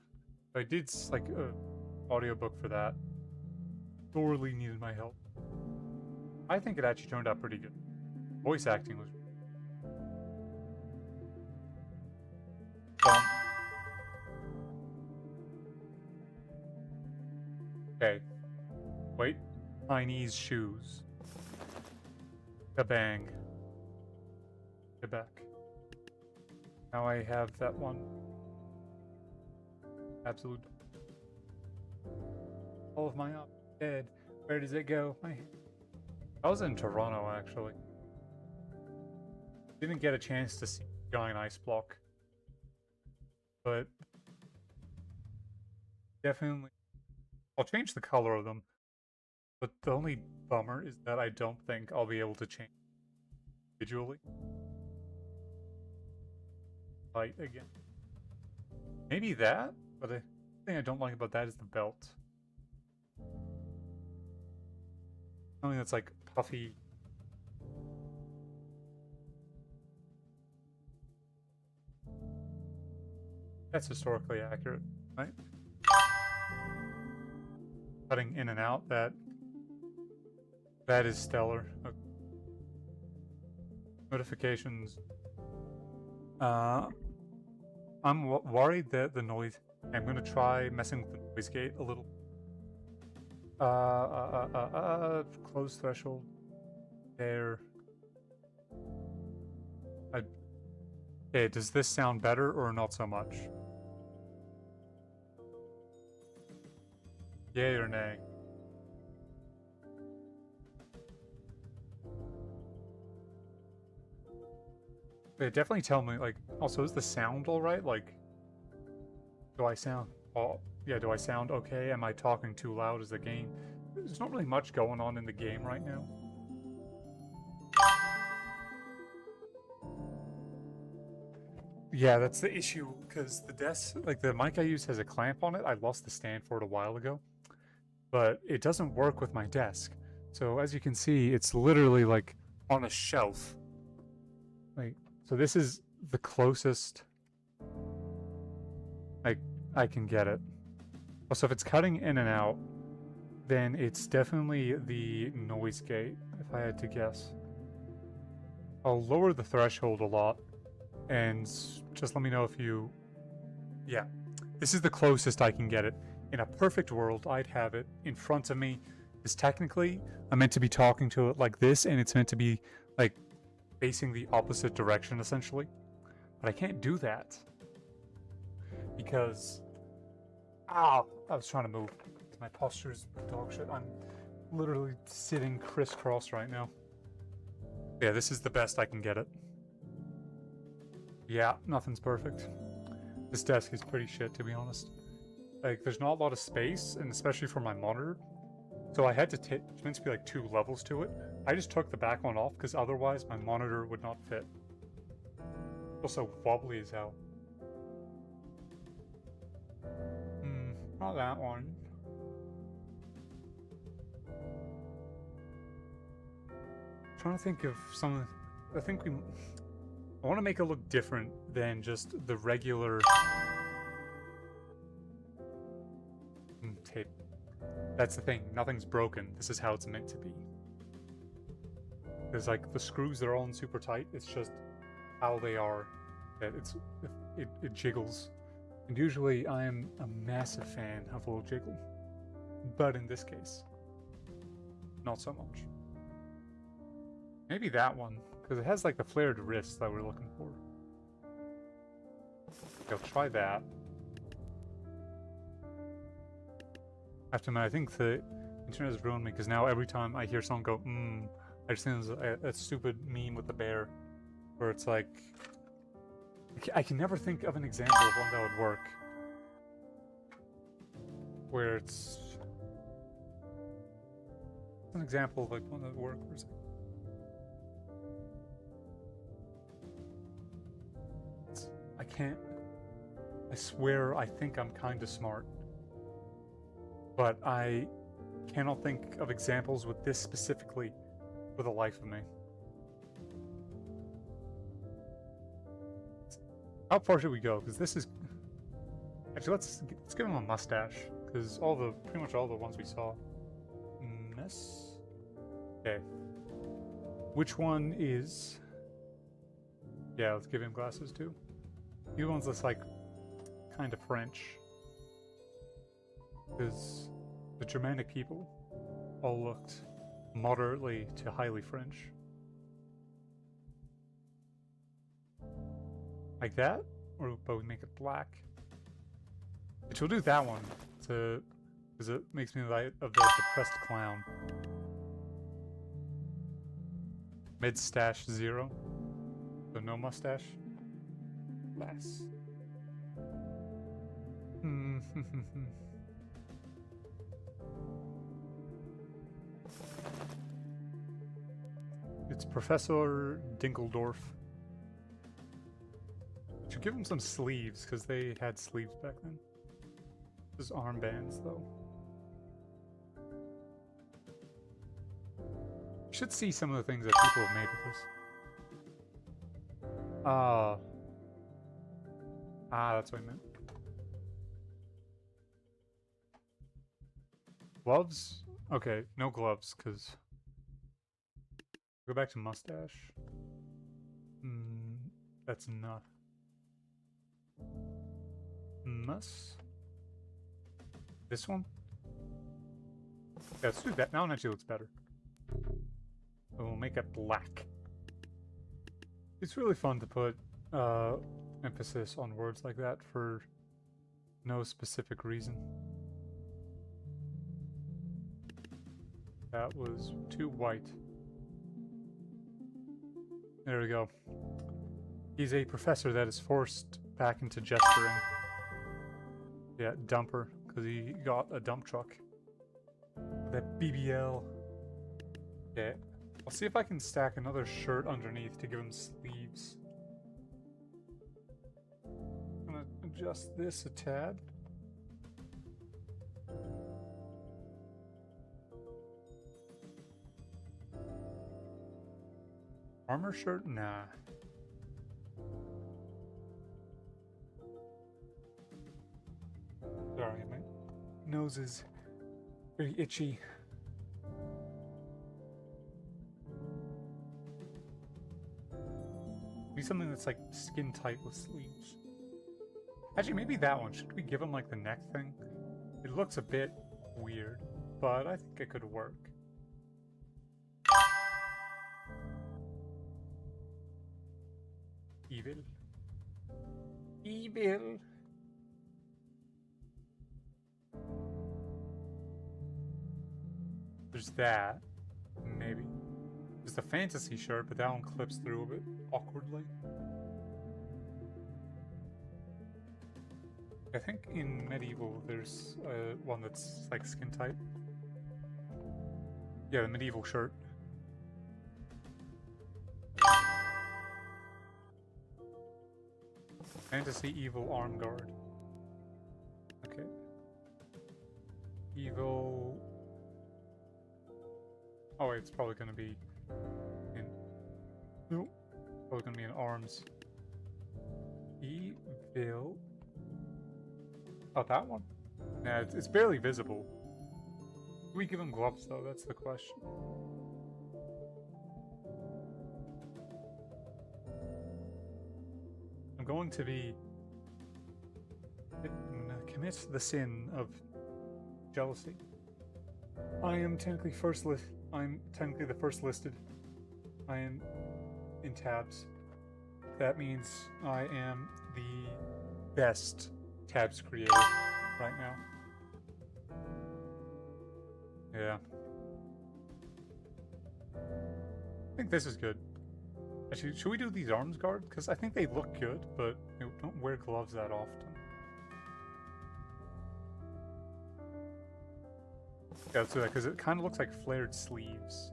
S1: I did like an audiobook for that. Sorely needed my help. I think it actually turned out pretty good. Voice acting was fun. Okay. Wait. Chinese shoes. Kabang. Quebec. Now I have that one. Absolute. All of my up dead. Where does it go? I was in Toronto actually. Didn't get a chance to see giant ice block, but definitely I'll change the color of them. But the only bummer is that I don't think I'll be able to change individually. Light again. Maybe that, but the thing I don't like about that is the belt. Something that's like puffy. That's historically accurate, right? Cutting in and out, that is stellar. Okay. Notifications. I'm worried that the noise... I'm gonna try messing with the noise gate a little. Close threshold. There. Okay, does this sound better or not so much? Yay or nay? They definitely tell me, like, also, is the sound alright? Like, do I sound... Oh, yeah, do I sound okay? Am I talking too loud? Is the game... There's not really much going on in the game right now. Yeah, that's the issue, because the desk, like the mic I use has a clamp on it. I lost the stand for it a while ago, but it doesn't work with my desk. So as you can see, it's literally like on a shelf. Like, so this is the closest I can get it. Also, if it's cutting in and out, then it's definitely the noise gate, if I had to guess. I'll lower the threshold a lot, and just let me know if you... Yeah, this is the closest I can get it. In a perfect world, I'd have it in front of me, because technically, I'm meant to be talking to it like this, and it's meant to be, like, facing the opposite direction, essentially. But I can't do that. Because... Ah! I was trying to move. My posture's dog shit. I'm literally sitting crisscross right now. Yeah, this is the best I can get it. Yeah, nothing's perfect. This desk is pretty shit, to be honest. Like, there's not a lot of space, and especially for my monitor. So I had to take... It's meant to be like 2 levels to it. I just took the back one off, because otherwise my monitor would not fit. Also wobbly as hell. Not that one. I'm trying to think of some... I think we... I want to make it look different than just the regular... tape. That's the thing. Nothing's broken. This is how it's meant to be. Because, like, the screws, they're all in super tight. It's just how they are. That it jiggles. And usually I am a massive fan of a little jiggle. But in this case, not so much. Maybe that one, because it has like the flared wrist that we're looking for. Okay, I'll try that. After that, I think the internet has ruined me, because now every time I hear someone go, I just think there's a stupid meme with the bear, where it's like, I can never think of an example of one that would work. Where it's an example of like one that would work. I can't. I swear I think I'm kind of smart. But I cannot think of examples with this specifically for the life of me. How far should we go? Because this is... Actually, let's give him a mustache. Because pretty much all the ones we saw... Miss? Okay. Which one is... Yeah, let's give him glasses too. The other one's just like... kind of French. Because the Germanic people all looked moderately to highly French. Like that? Or but we make it black? Which we'll do that one because it makes me like of the depressed clown. Mid-stash 0. So no mustache. Less. It's Professor Dinkeldorf. Should give him some sleeves, because they had sleeves back then. Just armbands, though. You should see some of the things that people have made with this. That's what I meant. Gloves? Okay, no gloves, because... Go back to mustache. That's enough. This one? Yeah, let's do that. That one actually looks better. We'll make it black. It's really fun to put emphasis on words like that for no specific reason. That was too white. There we go. He's a professor that is forced back into gesturing. Yeah, dumper, because he got a dump truck. That BBL. Yeah. I'll see if I can stack another shirt underneath to give him sleeves. I'm gonna adjust this a tad. Armor shirt? Nah. Sorry, my nose is very itchy. Be something that's like skin tight with sleeves. Actually, maybe that one. Should we give him like the neck thing? It looks a bit weird, but I think it could work. Evil. Evil. There's that. Maybe. There's the fantasy shirt, but that one clips through a bit awkwardly. I think in medieval there's one that's like skin tight. Yeah, the medieval shirt. Fantasy evil arm guard. Okay. Evil. Oh wait, it's probably gonna be in. Nope. Probably gonna be in arms. Evil. Oh, that one? Nah, it's barely visible. Do we give him gloves though? That's the question. I'm going to commit the sin of jealousy. I'm technically the first listed. I am in tabs. That means I am the best tabs creator right now. Yeah. I think this is good. Actually, should we do these arms guard? Because I think they look good, but they don't wear gloves that often. Yeah, let's do that, because it kind of looks like flared sleeves.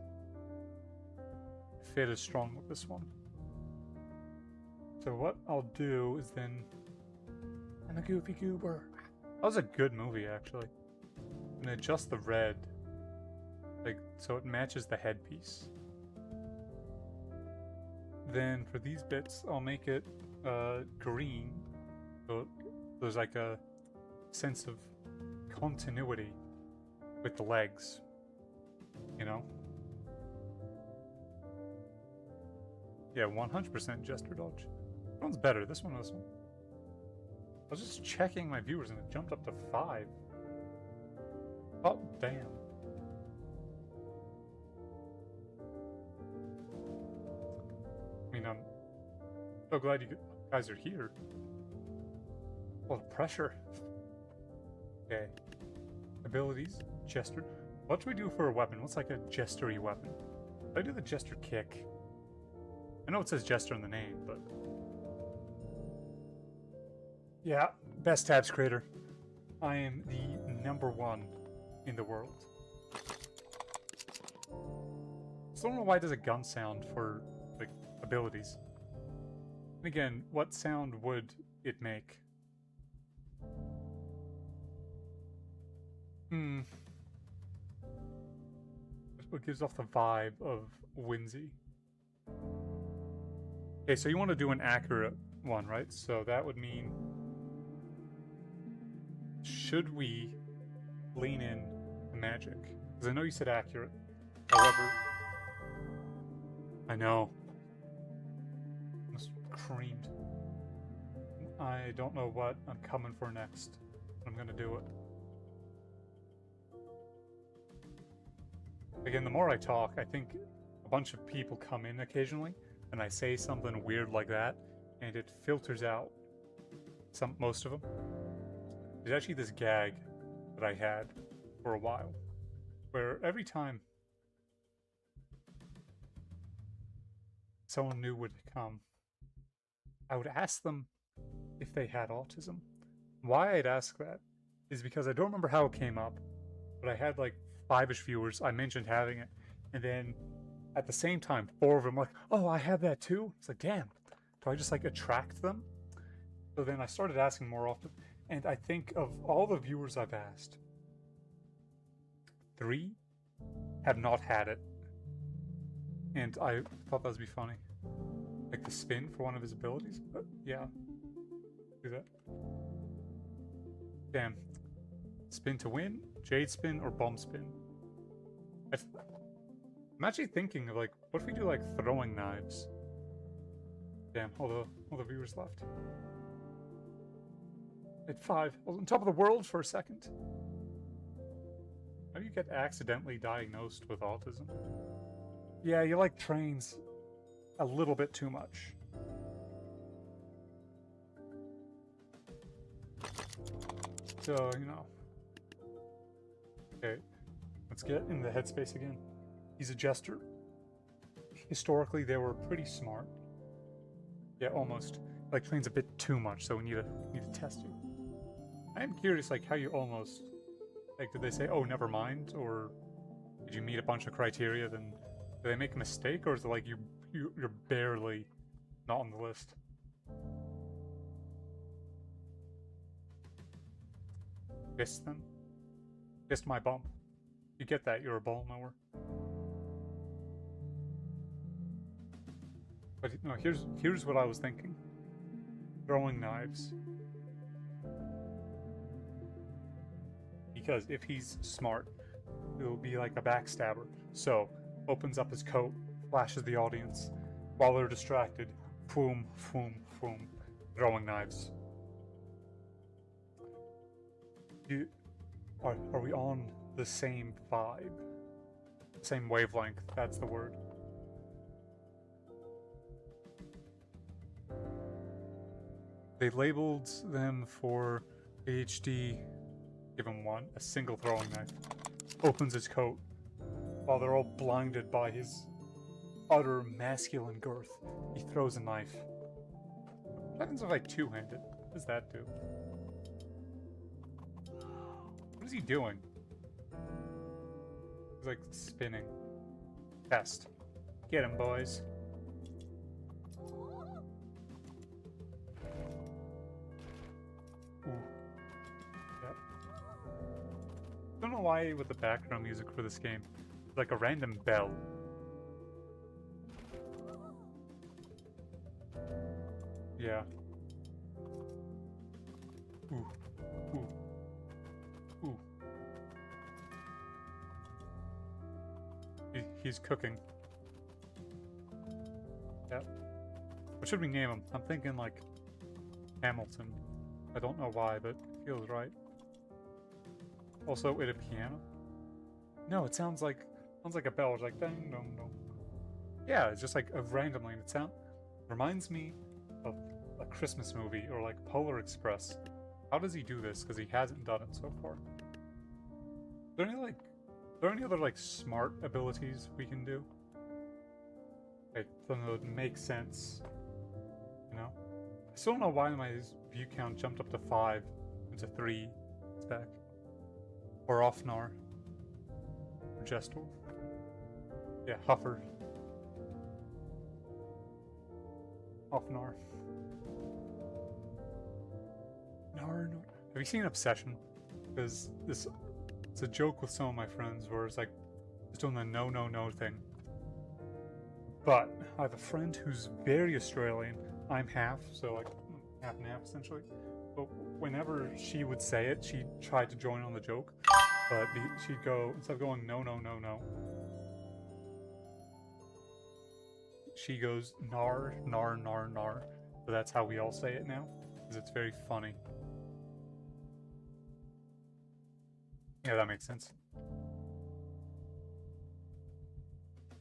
S1: Fit is strong with this one. So what I'll do is then... I'm a goofy goober. That was a good movie, actually. And adjust the red, like, so it matches the headpiece. Then for these bits, I'll make it green, so there's like a sense of continuity with the legs, you know? Yeah, 100% gesture dodge. This one's better, this one or this one? I was just checking my viewers and it jumped up to 5. Oh, damn. I mean, I'm so glad you guys are here. A lot of pressure. Okay. Abilities, gesture. What should we do for a weapon? What's like a gestury weapon? Should I do the gesture kick? I know it says gesture in the name, but... Yeah, best tabs creator. I am the #1 in the world. So I don't know why it does a gun sound for, like, abilities. And again, what sound would it make? What gives off the vibe of whimsy. Okay, so you want to do an accurate one, right? So that would mean... Should we lean in to magic? Because I know you said accurate. However... I know. Almost creamed. I don't know what I'm coming for next. I'm gonna do it. Again, the more I talk, I think a bunch of people come in occasionally, and I say something weird like that, and it filters out most of them. There's actually this gag that I had for a while, where every time someone new would come, I would ask them if they had autism. Why I'd ask that is because I don't remember how it came up, but I had like 5-ish viewers. I mentioned having it, and then at the same time, 4 of them were like, "Oh, I have that too." It's like, damn, do I just like attract them? So then I started asking more often, and I think of all the viewers I've asked, 3 have not had it, and I thought that would be funny, like the spin for one of his abilities. But yeah, do that. Damn. Spin to win, Jade spin, or bomb spin. I'm actually thinking of like, what if we do like throwing knives? Damn, all the viewers left. At 5, I was on top of the world for a second. How do you get accidentally diagnosed with autism? Yeah, you like trains a little bit too much. So, you know. Okay, let's get in the headspace again. He's a jester. Historically, they were pretty smart. Yeah, almost. Like trains a bit too much, so we need to test you. I am curious, like, how you almost... Like, did they say, oh, never mind? Or did you meet a bunch of criteria, then... Did they make a mistake, or is it like you're barely not on the list? Missed them? Missed my bump. You get that, you're a ball knower. But no, here's what I was thinking. Throwing knives. Because if he's smart, it'll be like a backstabber. So, opens up his coat, flashes the audience. While they're distracted, boom, boom, boom, throwing knives. Are we on the same vibe? Same wavelength, that's the word. They labeled them for ADHD. Give him one, a single throwing knife. Opens his coat while they're all blinded by his utter masculine girth. He throws a knife. What happens if I two-handed? What does that do? What is he doing? He's like spinning. Test. Get him, boys. Ooh. Yep. Don't know why with the background music for this game, it's like a random bell. Yeah. Ooh. Ooh. Ooh. He's cooking. Yep. What should we name him? I'm thinking like Hamilton. I don't know why, but it feels right. Also, with a piano. No, it sounds like a bell. It's like ding dong dong. Yeah, it's just like a randomly. And it reminds me of a Christmas movie or like Polar Express. How does he do this? Because he hasn't done it so far. Are there any other like smart abilities we can do? Like something that would make sense. You know? I still don't know why my view count jumped up to 5 into 3. It's back. Or Offnar. Or Gestor. Yeah, Huffer. Offnar. Nar. Have you seen Obsession? Because it's a joke with some of my friends where it's like just doing the no thing. But I have a friend who's very Australian. I'm half, so like half and half essentially. But whenever she would say it, she tried to join on the joke. But she'd go, instead of going no, she goes nar. So that's how we all say it now. because it's very funny. Yeah, that makes sense.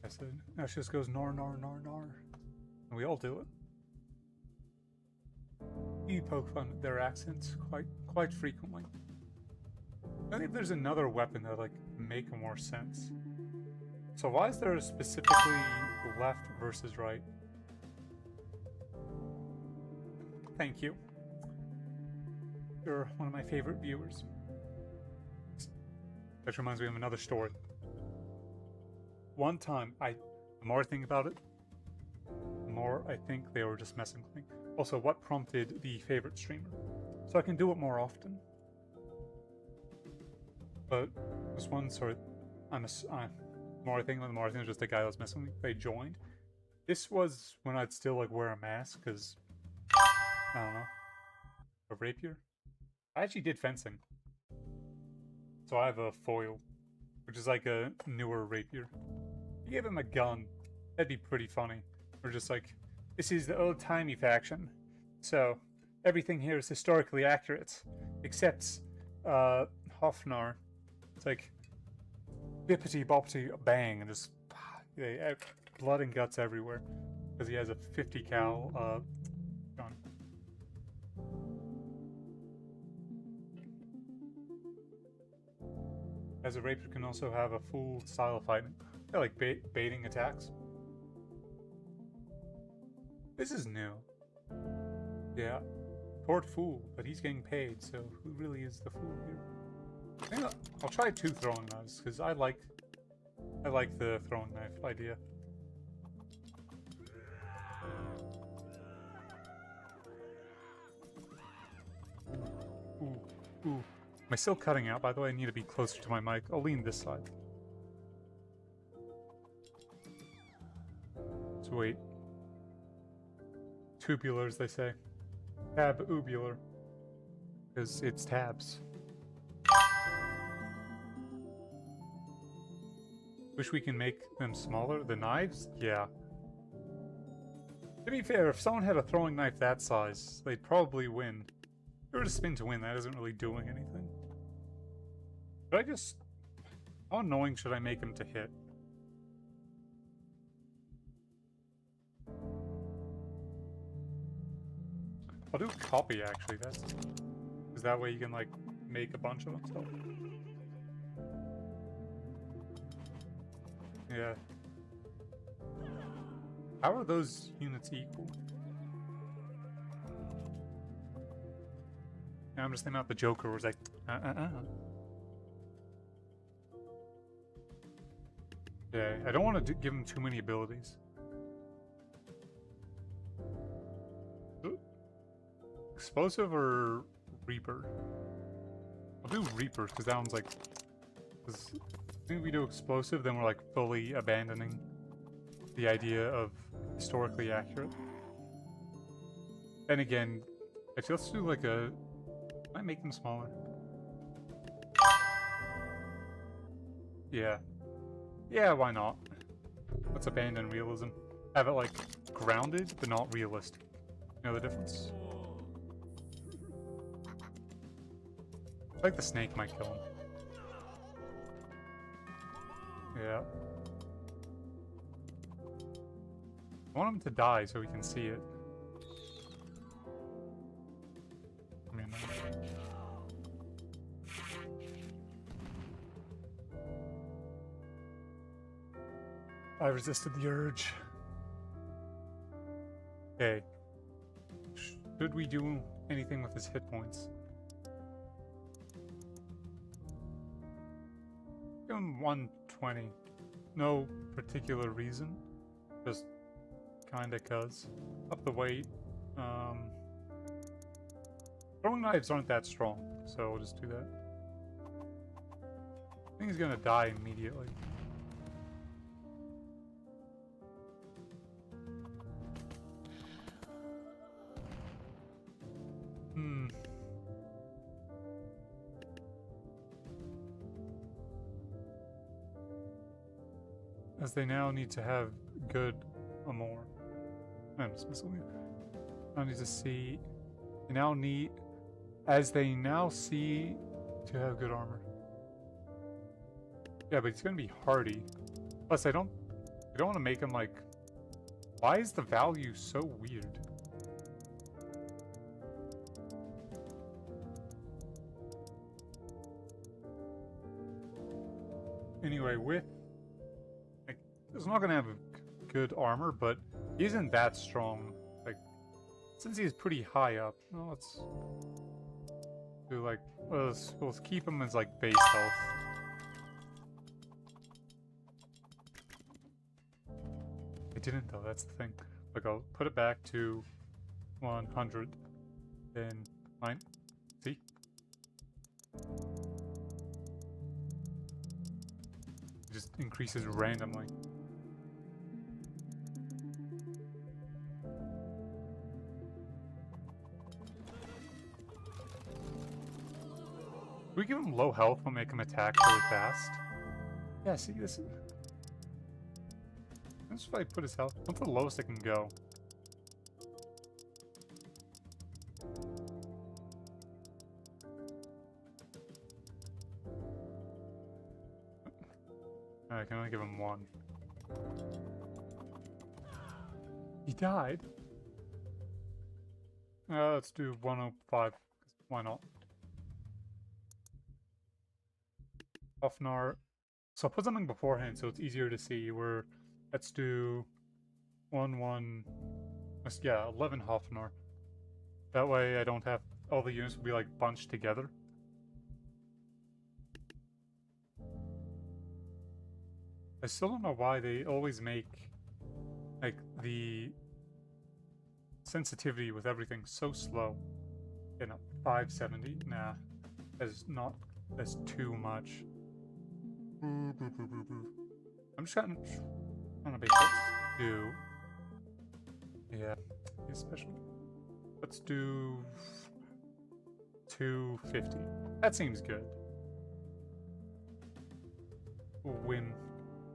S1: I said, now she just goes nar nar nar nar. And we all do it. You poke fun at their accents quite frequently. I think there's another weapon that like make more sense. So why is there specifically left versus right? Thank you. You're one of my favorite viewers. That reminds me of another story. One time, the more I think about it, the more I think they were just messing with me. Also, what prompted the favorite streamer? So I can do it more often. But this one, sorry, the more I think it was just the guy that was messing with me. They joined. This was when I'd still like wear a mask, because I don't know, a rapier. I actually did fencing, so I have a foil, which is like a newer rapier. You gave him a gun, that'd be pretty funny. We're just like, this is the old-timey faction, so everything here is historically accurate, except Hofnar. It's like bippity boppity bang, and just blood and guts everywhere because he has a 50 cal gun. As a rapier can also have a full style of fighting. They're like baiting attacks. This is new. Yeah. Port fool, but he's getting paid, so who really is the fool here? I think I'll try 2 throwing knives, because I like the throwing knife idea. Ooh, ooh. Am I still cutting out, by the way? I need to be closer to my mic. I'll lean this side. So wait. Tubulars, they say. Tabular. Because it's tabs. Wish we can make them smaller. The knives? Yeah. To be fair, if someone had a throwing knife that size, they'd probably win. If you were to spin to win, that isn't really doing anything. But I just... How annoying should I make him to hit? I'll do copy, actually. That's... Because that way you can, like, make a bunch of them. So. Yeah. How are those units equal? Yeah, I'm just thinking about the Joker was like, Yeah, I don't want to give him too many abilities. Explosive or Reaper? I'll do Reaper because that one's like... I think we do explosive, then we're like fully abandoning the idea of historically accurate. And again, if let's do like a... Might make them smaller. Yeah. Yeah, why not? Let's abandon realism. Have it like grounded, but not realistic. You know the difference? I think the snake might kill him. Yeah. I want him to die so we can see it. I mean... I resisted the urge. Okay. Should we do anything with his hit points? Give him 120. No particular reason. Just kinda cuz. Up the weight. Throwing knives aren't that strong, so we'll just do that. I think he's gonna die immediately. As they now need to have good more. I'm just missing it. I need to see They now need, as they now see, to have good armor. Yeah, but he's gonna be hardy. Plus, I don't want to make him like. Why is the value so weird? Anyway, with like, he's not gonna have good armor, but he isn't that strong. Like, since he's pretty high up, well, let's do like let's keep him as like base health. I didn't though. That's the thing. Like, I'll put it back to 100. Then fine. See. It just increases randomly. If we give him low health, we'll make him attack really fast. Yeah, see, this is... Let's probably put his health... What's the lowest it can go? I can only give him 1. He died? Let's do 105. Why not? Hofnar. So I'll put something beforehand so it's easier to see. Let's do 11. Yeah, 11 Hofnar. That way I don't have all the units will be like bunched together. I still don't know why they always make like the sensitivity with everything so slow. You know, 570. Nah, that's too much. I'm just trying to base. Let's do. Yeah, special. Let's do 250. That seems good. Win.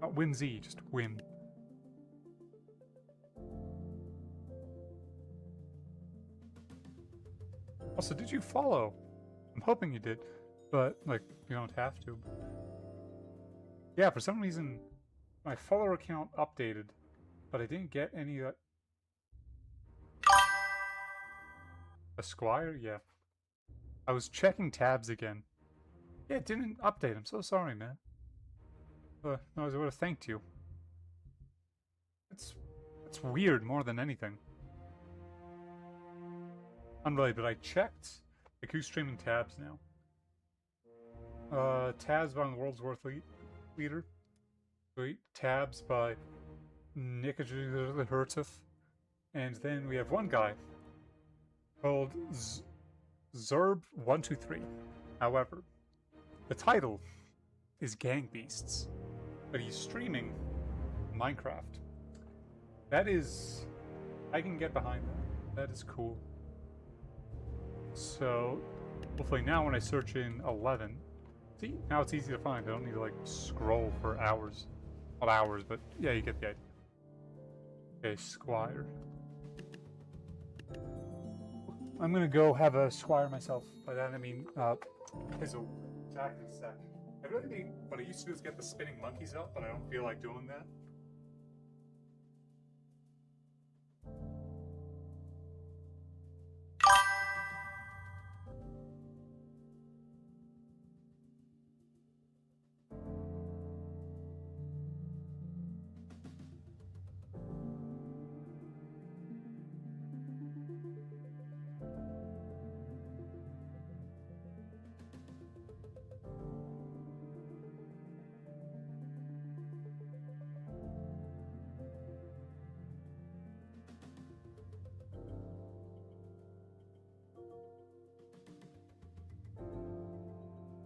S1: Not win Z, just win. Also, did you follow? I'm hoping you did, but like you don't have to. Yeah, for some reason my follower account updated, but I didn't get any of that. Esquire? Yeah. I was checking tabs again. Yeah, it didn't update. I'm so sorry, man. I would have thanked you. It's weird more than anything. Unrelated, but I checked like who's streaming tabs now. Tabs by the world's worth leader. Wait, tabs by Nick Hertuf. And then we have one guy called Zerb123. However, the title is Gang Beasts, but he's streaming Minecraft. That is... I can get behind that. That is cool. So, hopefully now when I search in 11... See, now it's easy to find. I don't need to, like, scroll for hours. Not hours, but yeah, you get the idea. Okay, Squire. I'm gonna go have a Squire myself. By that I mean, Pizzle. Back in a sec. I really think what I used to do is get the spinning monkeys out, but I don't feel like doing that.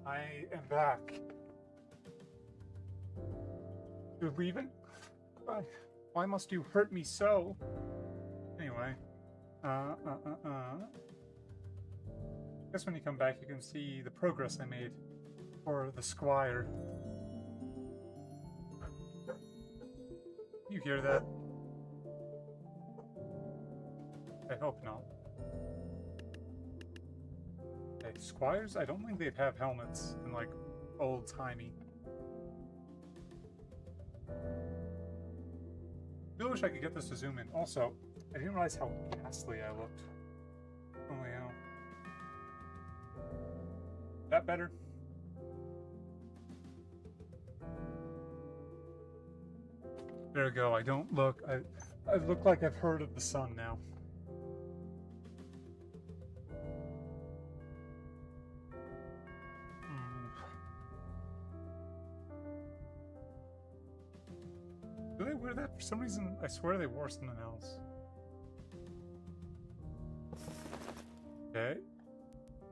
S1: I am back. You're leaving? Why must you hurt me so? Anyway. Guess when you come back you can see the progress I made for the Squire. You hear that? I hope not. Like, squires, I don't think they'd have helmets and, like, old-timey. I really wish I could get this to zoom in. Also, I didn't realize how ghastly I looked. Holy hell. That better? There we go. I don't look... I look like I've heard of the sun now. Do they wear that? For some reason, I swear they wore something else. Okay.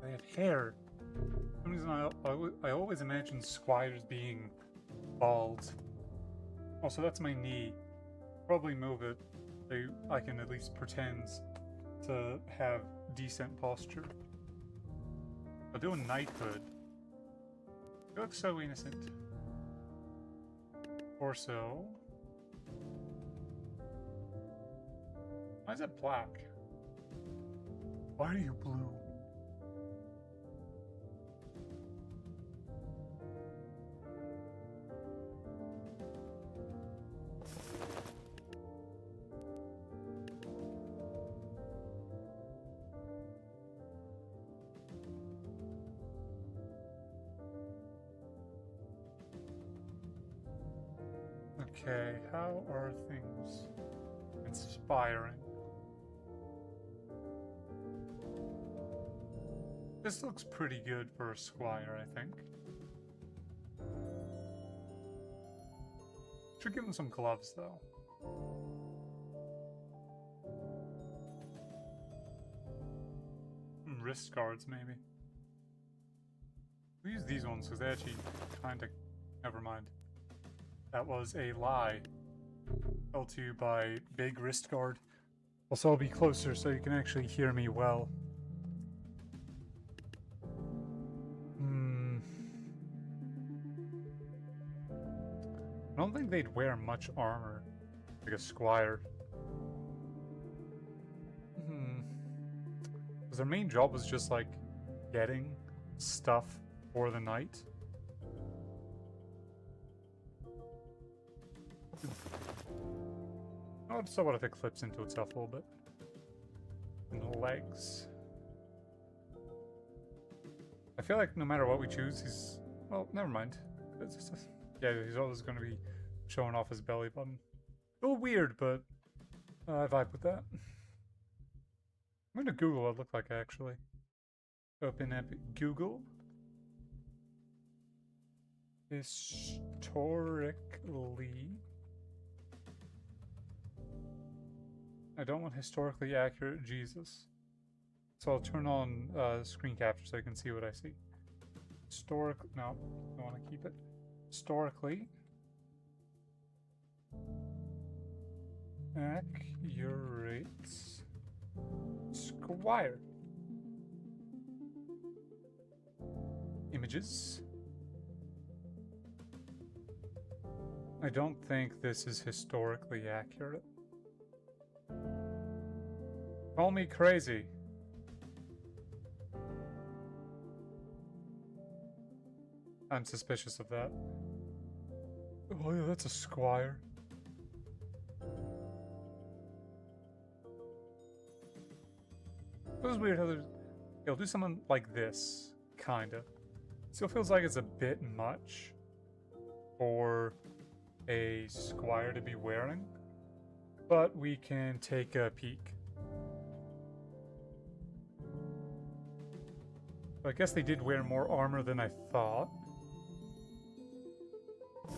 S1: They had hair. For some reason, I always imagined squires being bald. Also, that's my knee. Probably move it. I can at least pretend to have decent posture. I'll do a knighthood. You look so innocent. Torso. Why is it black? Why are you blue? Okay, how are things inspiring? This looks pretty good for a squire, I think. Should give him some gloves, though. Wrist guards, maybe. We'll use these ones, because they actually kind of... Never mind. That was a lie. Told to you by big wrist guard. Also, I'll be closer so you can actually hear me well. I don't think they'd wear much armor, like a squire. Because their main job was just like getting stuff for the night. Oh, so what if it clips into itself a little bit? And the legs. I feel like no matter what we choose, he's... Well, never mind. Yeah, he's always going to be showing off his belly button. A little weird, but I vibe with that. I'm going to Google what it looked like, actually. Open up Google. Historically... I don't want historically accurate Jesus. So I'll turn on screen capture so I can see what I see. No, I want to keep it. Historically accurate squire. Images. I don't think this is historically accurate. Call me crazy. I'm suspicious of that. Oh yeah, that's a squire. It was weird how there's... You'll do something like this, kinda. Still feels like it's a bit much for a squire to be wearing, but we can take a peek. So I guess they did wear more armor than I thought.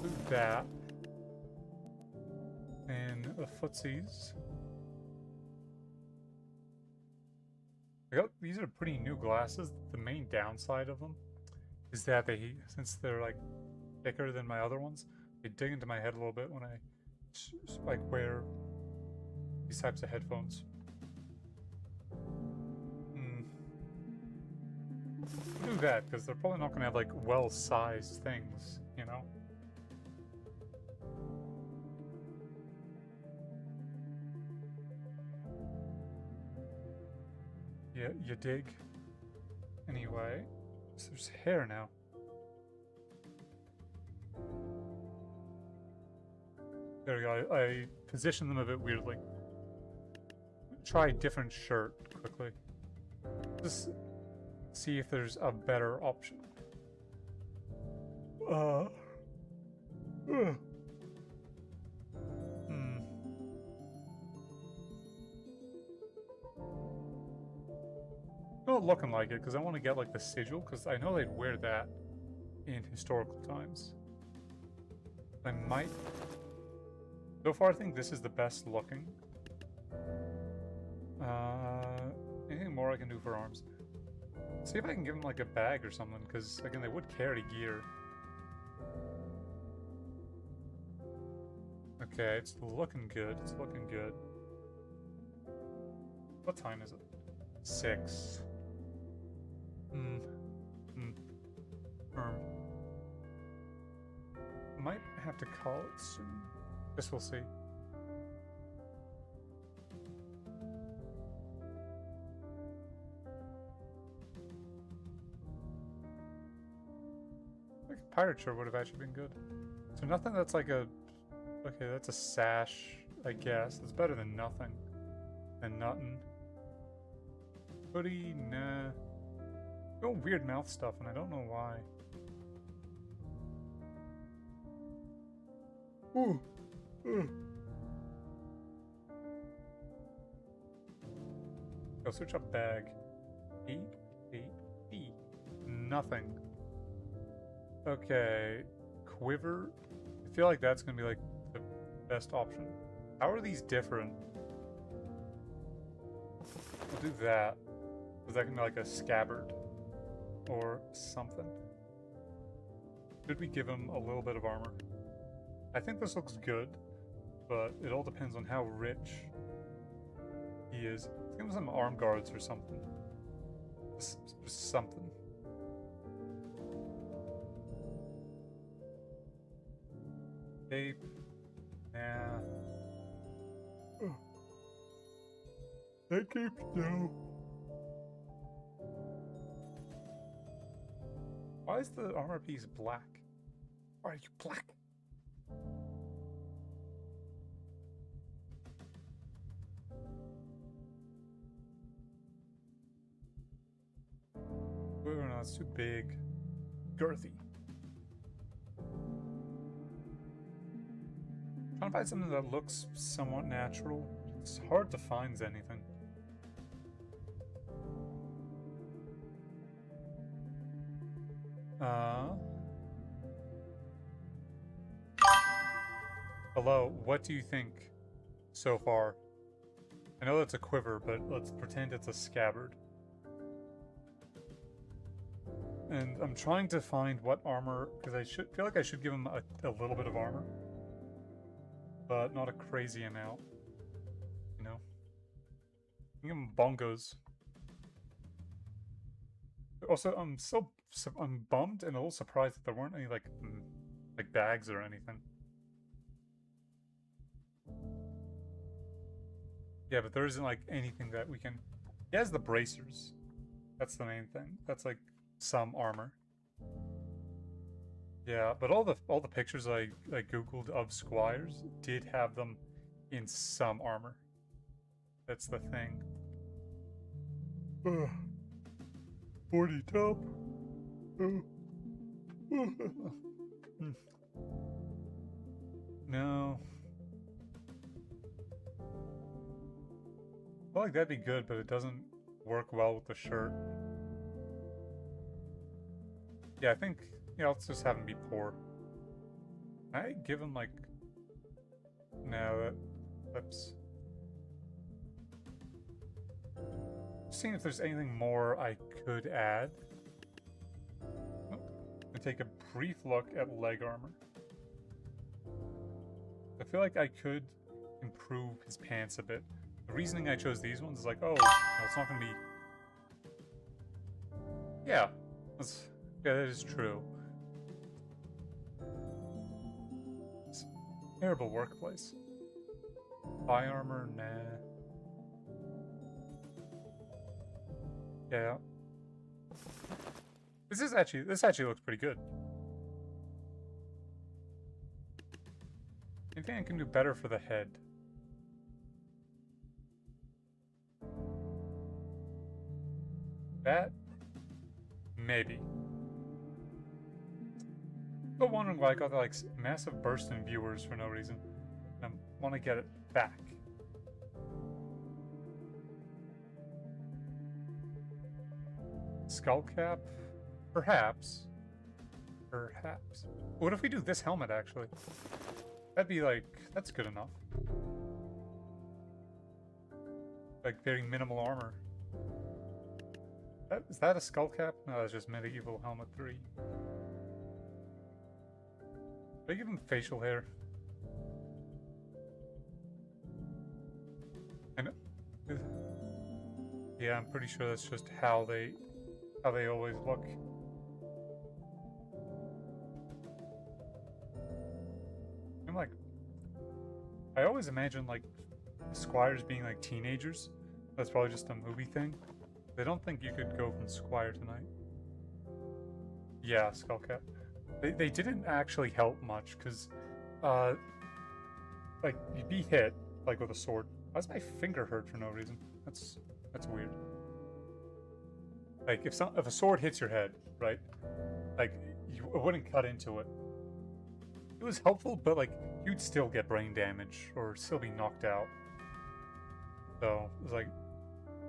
S1: Do that. And the footsies. These are pretty new glasses. The main downside of them is that they, since they're like thicker than my other ones, they dig into my head a little bit when I like wear these types of headphones. Do that, because they're probably not going to have like well-sized things, you know? Yeah, you dig? Anyway, so there's hair now. There we go. I positioned them a bit weirdly. Try a different shirt quickly. Just see if there's a better option. Not looking like it, because I want to get like the sigil, because I know they'd wear that in historical times. I might... So far I think this is the best looking. Anything more I can do for arms? See if I can give them like a bag or something, because again they would carry gear. Okay, it's looking good, it's looking good. What time is it? 6. Might have to call it soon. Guess we'll see. Like a pirate shirt would have actually been good. So nothing that's like a... Okay, that's a sash, I guess. That's better than nothing. And nothing. Hoodie, nah. No weird mouth stuff, and I don't know why. Ooh. Go search up bag. E. Nothing. Okay. Quiver. I feel like that's gonna be like the best option. How are these different? I'll do that. Is that gonna be like a scabbard? Or something? Should we give him a little bit of armor? I think this looks good, but it all depends on how rich he is. Let's give him some arm guards or something. Just something. Cape. Nah. Oh. That cape, no. Why is the armor piece black? Why are you black? Oh no, it's too big. Girthy. Trying to find something that looks somewhat natural. It's hard to find anything. Hello, what do you think so far? I know that's a quiver, but let's pretend it's a scabbard. And I'm trying to find what armor, because I feel like I should give him a little bit of armor. But not a crazy amount. You know? Give him bongos. Also, I'm bummed and a little surprised that there weren't any like bags or anything. Yeah, but there isn't like anything that we can... He has the bracers. That's the main thing. That's like some armor. Yeah, but all the pictures I googled of squires did have them in some armor. That's the thing. 40 top. No. I feel like that'd be good, but it doesn't work well with the shirt. Yeah, I think, yeah, let's just have him be poor. Can I give him like... No, that... Oops. Just seeing if there's anything more I could add. Oh, and take a brief look at leg armor. I feel like I could improve his pants a bit. The reasoning I chose these ones is like, oh, no, it's not gonna be... Yeah, yeah, that is true. It's a terrible workplace. Thigh armor, nah. Yeah. This actually looks pretty good. Anything I can do better for the head? That? Maybe. Still wondering why I got like massive burst in viewers for no reason. I want to get it back. Skull cap? Perhaps. Perhaps. What if we do this helmet, actually? That'd be like... that's good enough. Like, very minimal armor. Is that a skull cap? No, that's just medieval helmet 3. Did I give him facial hair? And yeah, I'm pretty sure that's just how they always look. I'm like, I always imagine like squires being like teenagers. That's probably just a movie thing. I don't think you could go from squire tonight. Yeah, skullcap. They didn't actually help much because, like you'd be hit like with a sword. Why does my finger hurt for no reason? That's weird. Like if a sword hits your head, right? Like it wouldn't cut into it. It was helpful, but like you'd still get brain damage or still be knocked out. So it was like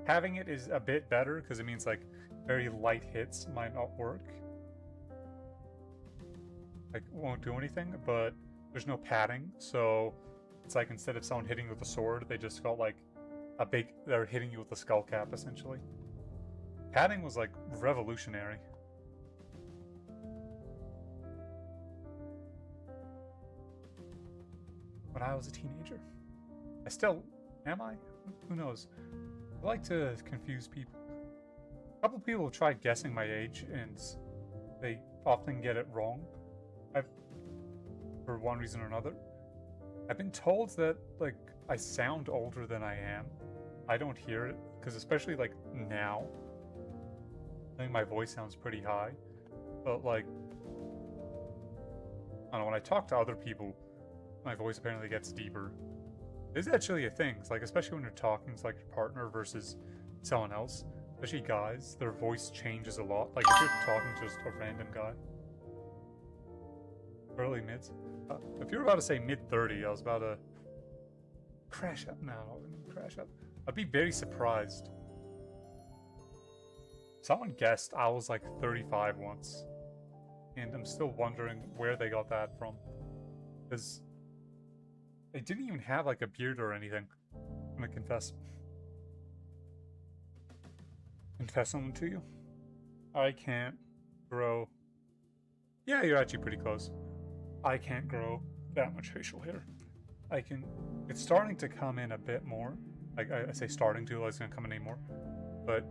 S1: having it is a bit better because it means like very light hits might not work. Like won't do anything, but there's no padding, so it's like instead of someone hitting you with a sword, they just got like they're hitting you with a skull cap essentially. Padding was like revolutionary. When I was a teenager. I still am I? Who knows? I like to confuse people. A couple people try guessing my age and they often get it wrong. For one reason or another. I've been told that like I sound older than I am. I don't hear it because especially like now, I think my voice sounds pretty high. But like, I don't know, when I talk to other people, my voice apparently gets deeper. This is actually a thing. It's like especially when you're talking to like your partner versus someone else, especially guys, their voice changes a lot. Like if you're talking to just a random guy. Early mids. If you were about to say mid-30, I was about to crash out. No, I didn't crash out. I'd be very surprised. Someone guessed I was like 35 once. And I'm still wondering where they got that from. Because they didn't even have like a beard or anything. I'm gonna confess something to you. I can't grow. Yeah, you're actually pretty close. I can't grow that much facial hair. It's starting to come in a bit more. Like I say starting to, like it's gonna come in anymore. But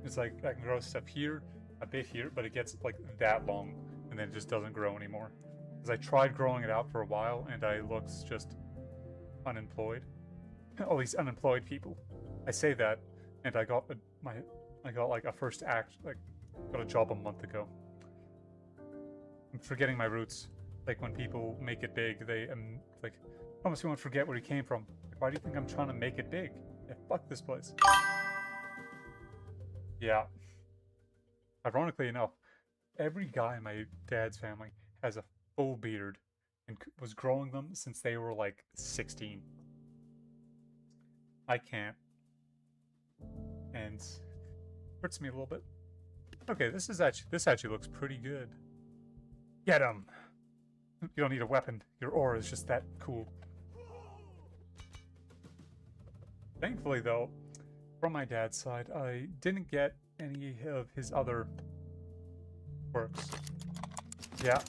S1: it's like I can grow stuff here, a bit here, but it gets like that long and then it just doesn't grow anymore. Because I tried growing it out for a while and I looked just unemployed. All these unemployed people. I say that and I got like a first act, like got a job a month ago. I'm forgetting my roots. Like when people make it big, they like promise you won't forget where you came from. Like, why do you think I'm trying to make it big? Yeah, fuck this place. Yeah. Ironically enough, every guy in my dad's family has a full beard and was growing them since they were like 16. I can't. And it hurts me a little bit. Okay, this actually looks pretty good. Get him! You don't need a weapon. Your aura is just that cool. Thankfully, though, from my dad's side, I didn't get any of his other works. Yeah.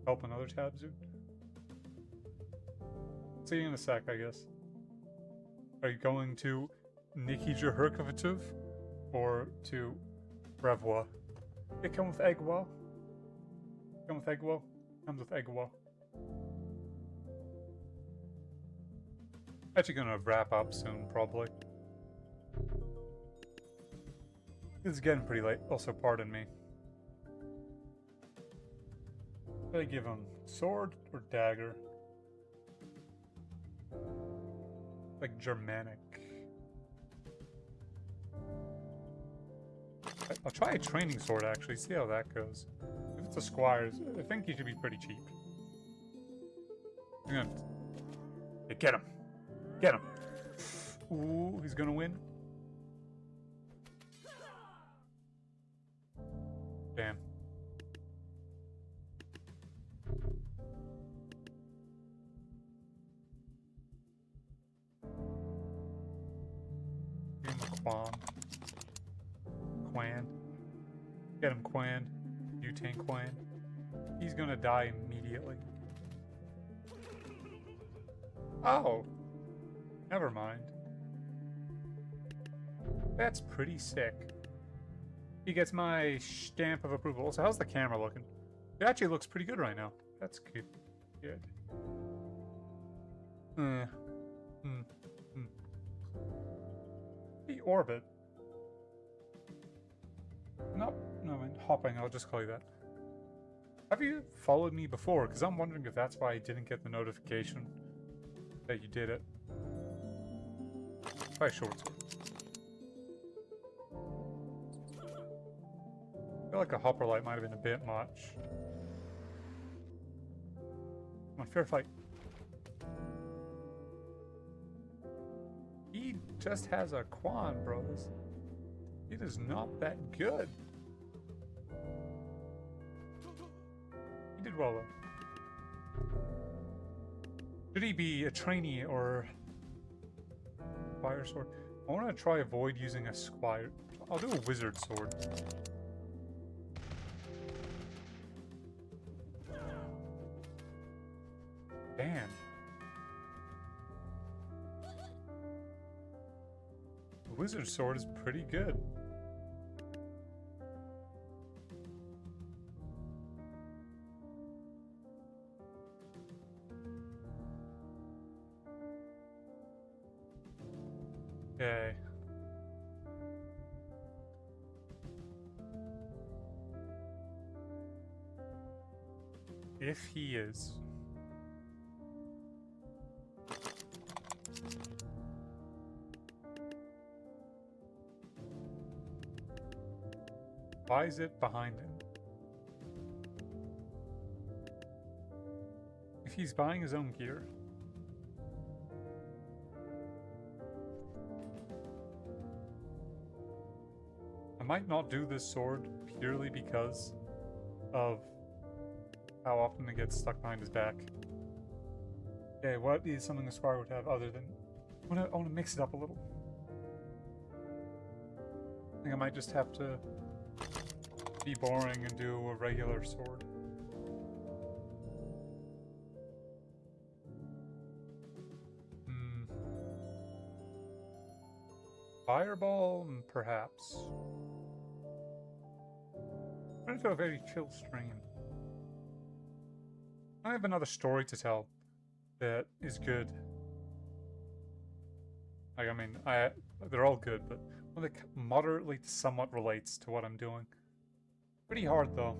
S1: Help another tab, dude. See you in a sec, I guess. Are you going to Nikki Jaherkovativ? Or to Brevois. It comes with Egwa. Comes with Egwa. Comes with Egwa. Actually gonna wrap up soon, probably. It's getting pretty late, also pardon me. Should I give him sword or dagger? Like Germanic. I'll try a training sword actually, see how that goes. If it's a squire's, I think he should be pretty cheap. I'm gonna... Hey, get him! Get him! Ooh, he's gonna win. Damn. Give him a Quan. Get him, Quan. Butane Quan. He's gonna die immediately. Oh! Never mind. That's pretty sick. He gets my stamp of approval. So how's the camera looking? It actually looks pretty good right now. That's good. Good. The orbit. No, I mean hopping, I'll just call you that. Have you followed me before? Because I'm wondering if that's why I didn't get the notification that you did it. Try short sword. I feel like a hopper light might have been a bit much. Come on, fair fight. He just has a Quan, bros. It is not that good. He did well though. Should he be a trainee or Squire sword? I want to try avoid using a Squire. I'll do a wizard sword. Damn. The wizard sword is pretty good. Okay. If he is. Why is it behind him? If he's buying his own gear. I might not do this sword purely because of how often it gets stuck behind his back. Okay, what is something a squire would have other than... I want to mix it up a little. I think I might just have to be boring and do a regular sword. Fireball, perhaps. I'm into a very chill stream. I have another story to tell that is good. Like, I mean, they're all good, but one that moderately to somewhat relates to what I'm doing. Pretty hard, though.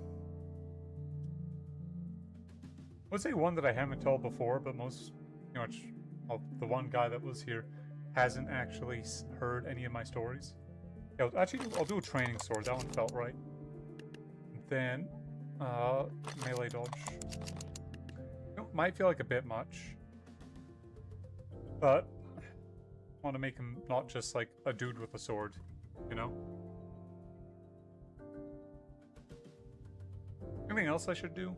S1: I would say one that I haven't told before, but most, pretty much, well, the one guy that was here hasn't actually heard any of my stories. Yeah, actually, I'll do a training sword. That one felt right. Then, melee dodge. Might feel like a bit much, but I want to make him not just like a dude with a sword, you know? Anything else I should do?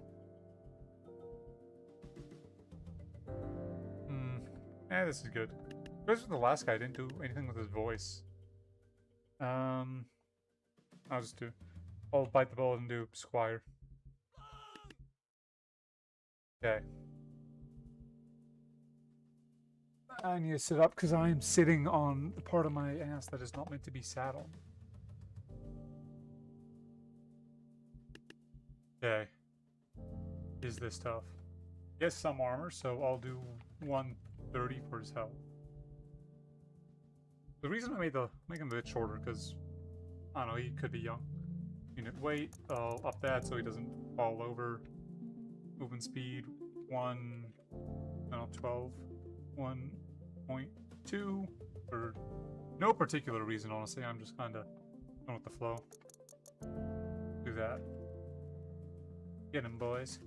S1: This is good. Because with the last guy, I didn't do anything with his voice. I'll just do... I'll bite the bullet and do Squire. Okay. I need to sit up because I am sitting on the part of my ass that is not meant to be sat on. Okay. Is this tough? He has some armor, so I'll do 130 for his health. The reason I make him a bit shorter, because, I don't know, he could be young. Unit weight, I'll up that so he doesn't fall over. Movement speed, 12, 1.2, for no particular reason, honestly. I'm just kind of going with the flow. Do that. Get him, boys.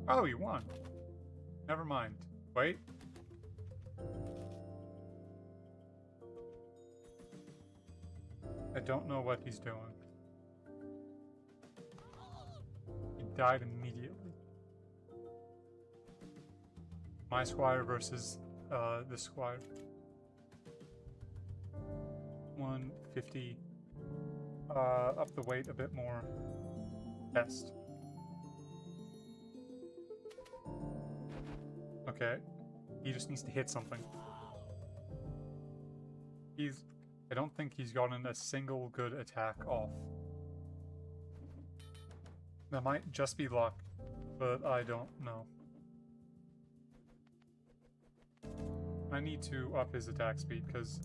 S1: Oh, you won. Never mind. Wait. I don't know what he's doing. He died immediately. My squire versus this squire. 150. Up the weight a bit more. Best. Okay. He just needs to hit something. I don't think he's gotten a single good attack off. That might just be luck, but I don't know. I need to up his attack speed, because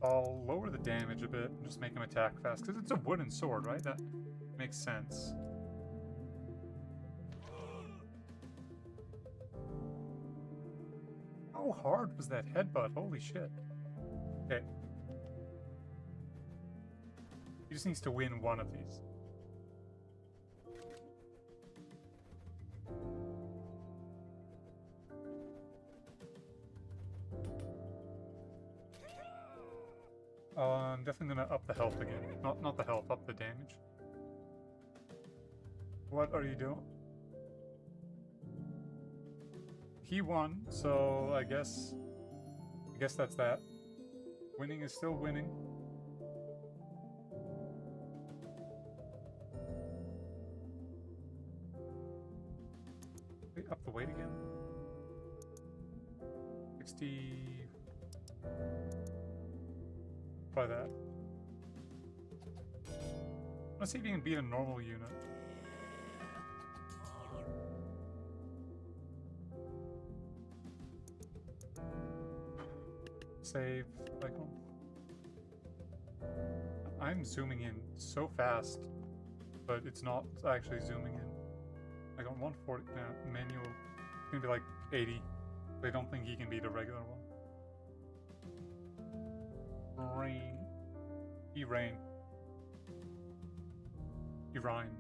S1: I'll lower the damage a bit and just make him attack fast, because it's a wooden sword, right? That makes sense. How hard was that headbutt? Holy shit. Okay. He just needs to win one of these. I'm definitely gonna up the health again. Not the health, up the damage. What are you doing? He won, so I guess that's that. Winning is still winning. Wait, up the weight again. 60. Try that. Let's see if you can beat a normal unit. Save icon. I'm zooming in so fast, but it's not actually zooming in. Like on 140 now, manual, it's gonna be like 80. I don't think he can beat a regular one. Rain. Rain. Rhyme.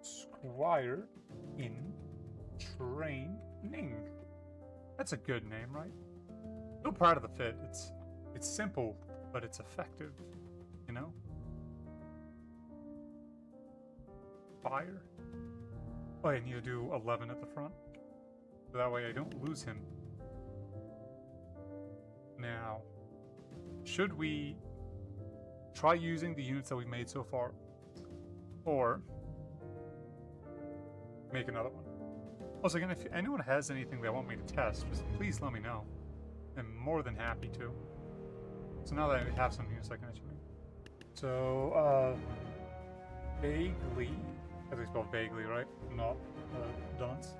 S1: Squire in training. That's a good name, right? Still proud of the fit. It's simple, but it's effective. You know? Fire. Oh, I need to do 11 at the front. So that way I don't lose him. Now, should we try using the units that we've made so far? Or make another one? Also, again, if anyone has anything they want me to test, just please let me know. I'm more than happy to. So now that I have some units I can actually make. So, vaguely, as I spell vaguely, right? Not dunce.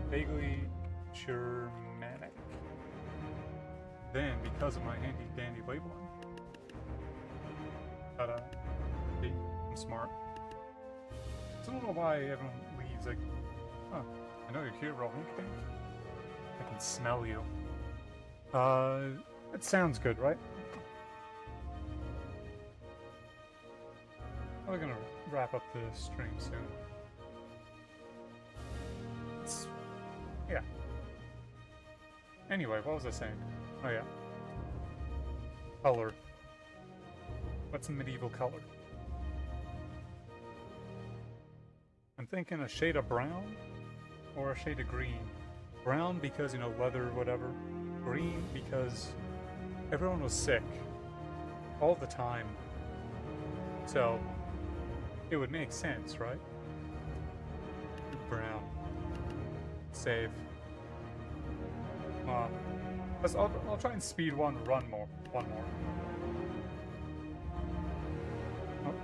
S1: Vaguely Germanic. Then, because of my handy dandy labeling, see, I'm smart. So I don't know why everyone leaves like, huh, I know you're here, Rolling. I can smell you. It sounds good, right? We're gonna wrap up the stream soon. Yeah. Anyway, what was I saying? Oh yeah. Color. What's a medieval color? I'm thinking a shade of brown or a shade of green. Brown because, you know, leather, whatever. Green because everyone was sick all the time. So it would make sense, right? Brown. Save. I'll try and speed one more.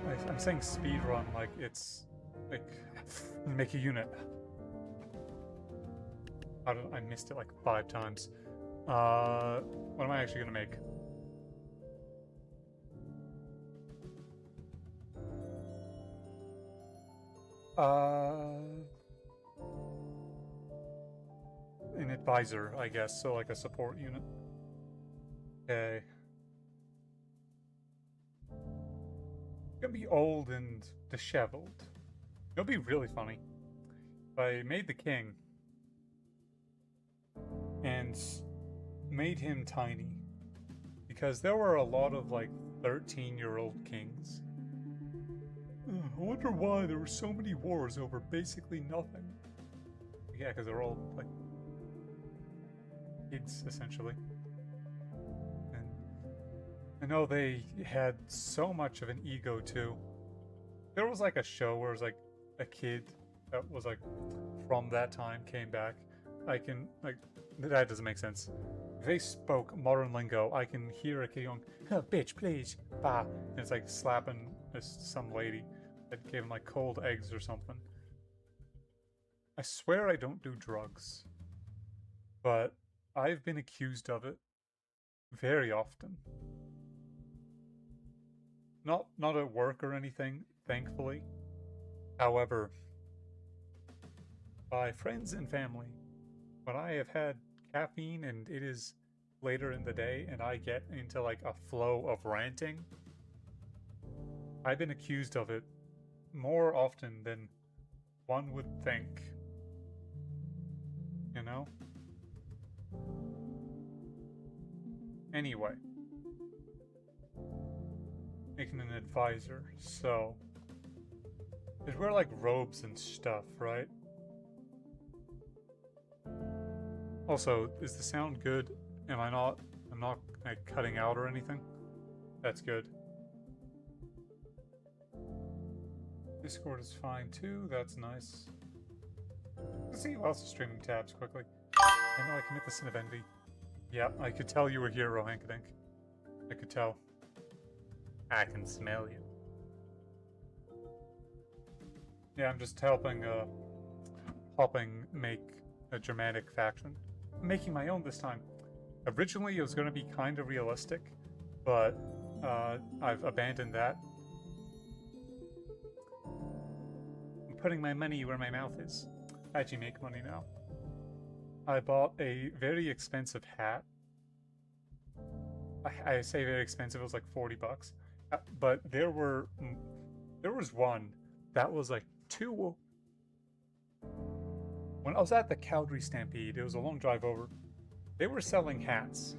S1: I'm saying speed run like it's like make a unit. I missed it like 5 times. What am I actually gonna make? An advisor, I guess, so like a support unit. Okay. Gonna be old and disheveled. It'll be really funny if I made the king and made him tiny, because there were a lot of like 13-year-old kings. I wonder why there were so many wars over basically nothing. Yeah, because they're all like kids essentially. And I know they had so much of an ego too. There was like a show where it was like a kid that was like from that time came back. I can like that doesn't make sense. If they spoke modern lingo, I can hear a kid going, oh, "Bitch, please, bah," and it's like slapping some lady that gave him like cold eggs or something. I swear I don't do drugs, but I've been accused of it very often. Not at work or anything, thankfully. However, by friends and family, when I have had caffeine and it is later in the day and I get into like a flow of ranting, I've been accused of it more often than one would think. You know? Anyway. Making an advisor, so they'd wear like robes and stuff, right? Also, is the sound good? I'm not like cutting out or anything? That's good. Discord is fine too, that's nice. Let's see who else is streaming tabs quickly. I know I commit the sin of envy. Yeah, I could tell you were here, Rohankadink. I could tell. I can smell you. Yeah, I'm just helping make a Germanic faction. I'm making my own this time. Originally it was gonna be kinda realistic, but I've abandoned that. I'm putting my money where my mouth is. I actually make money now. I bought a very expensive hat. I say very expensive, it was like 40 bucks. But there was one that was like when I was at the Calgary Stampede, it was a long drive over, they were selling hats.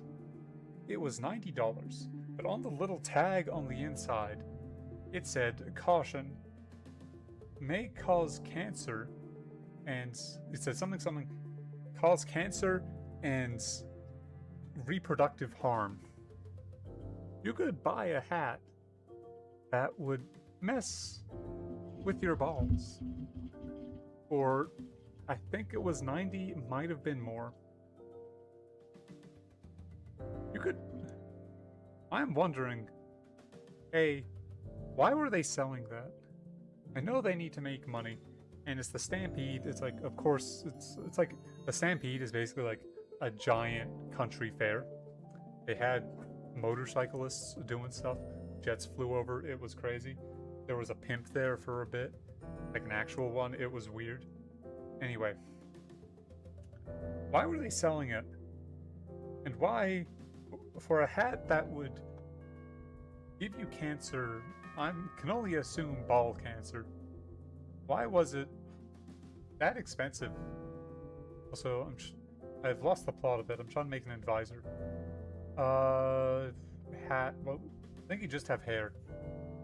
S1: It was $90, but on the little tag on the inside, it said, "Caution, may cause cancer," and it said something, cause cancer and reproductive harm. You could buy a hat that would mess with your balls. Or I think it was 90, it might have been more. You could... I'm wondering, hey, why were they selling that? I know they need to make money, and it's the Stampede, it's like, of course, it's like, the Stampede is basically like a giant country fair. They had motorcyclists doing stuff. Jets flew over, it was crazy. There was a pimp there for a bit, like an actual one, it was weird. Anyway, why were they selling it? And why, for a hat that would give you cancer, I can only assume ball cancer, why was it that expensive? Also, I've lost the plot a bit, I'm trying to make an advisor. Hat, well, I think you just have hair.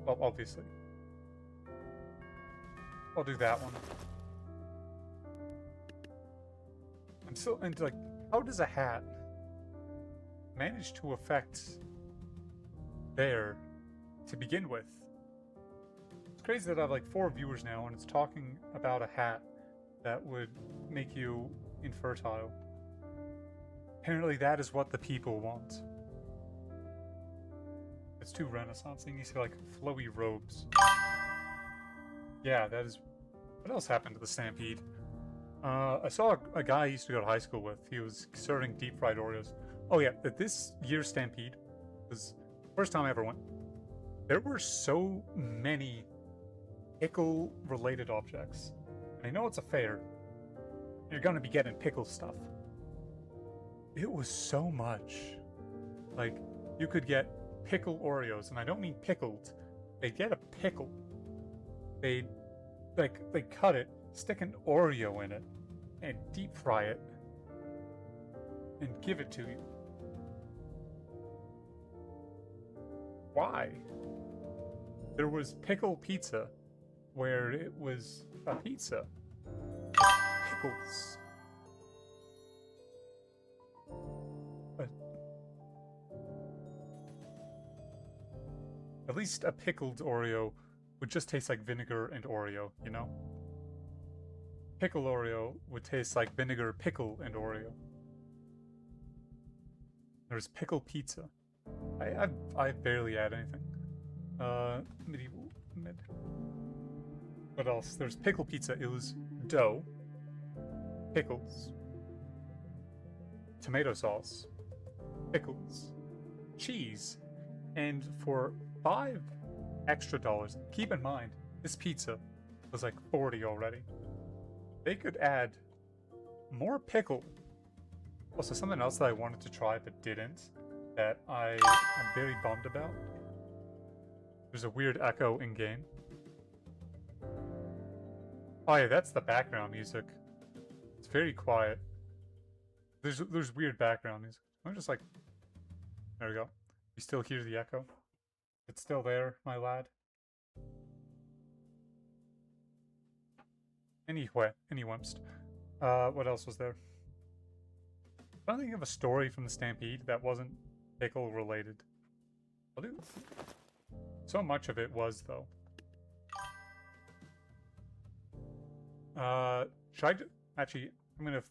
S1: Well, obviously. I'll do that one. I'm still into like, how does a hat manage to affect there to begin with? It's crazy that I have like 4 viewers now and it's talking about a hat that would make you infertile. Apparently that is what the people want. It's too Renaissance. He needs to like flowy robes. Yeah, that is. What else happened to the Stampede? I saw a guy I used to go to high school with. He was serving deep fried Oreos. Oh yeah, this year's Stampede was the first time I ever went. There were so many pickle-related objects. And I know it's a fair. You're gonna be getting pickle stuff. It was so much. Like, you could get pickle Oreos, and I don't mean pickled. They'd get a pickle. They'd cut it, stick an Oreo in it, and deep fry it, and give it to you. Why? There was pickle pizza, where it was a pizza. Pickles. At least a pickled Oreo would just taste like vinegar and Oreo, you know? Pickle Oreo would taste like vinegar, pickle, and Oreo. There's pickle pizza. I barely add anything. Medieval mid. What else? There's pickle pizza. It was dough, pickles, tomato sauce, pickles, cheese, and for $5 extra, keep in mind, this pizza was like 40 already. They could add more pickle. Also, something else that I wanted to try but didn't, that I'm very bummed about. There's a weird echo in-game. Oh yeah, that's the background music. It's very quiet. There's weird background music. I'm just like... There we go. You still hear the echo? It's still there, my lad. Anyway, what else was there? I don't think of a story from the Stampede that wasn't pickle related. I'll do. So much of it was, though. Should I actually, I'm gonna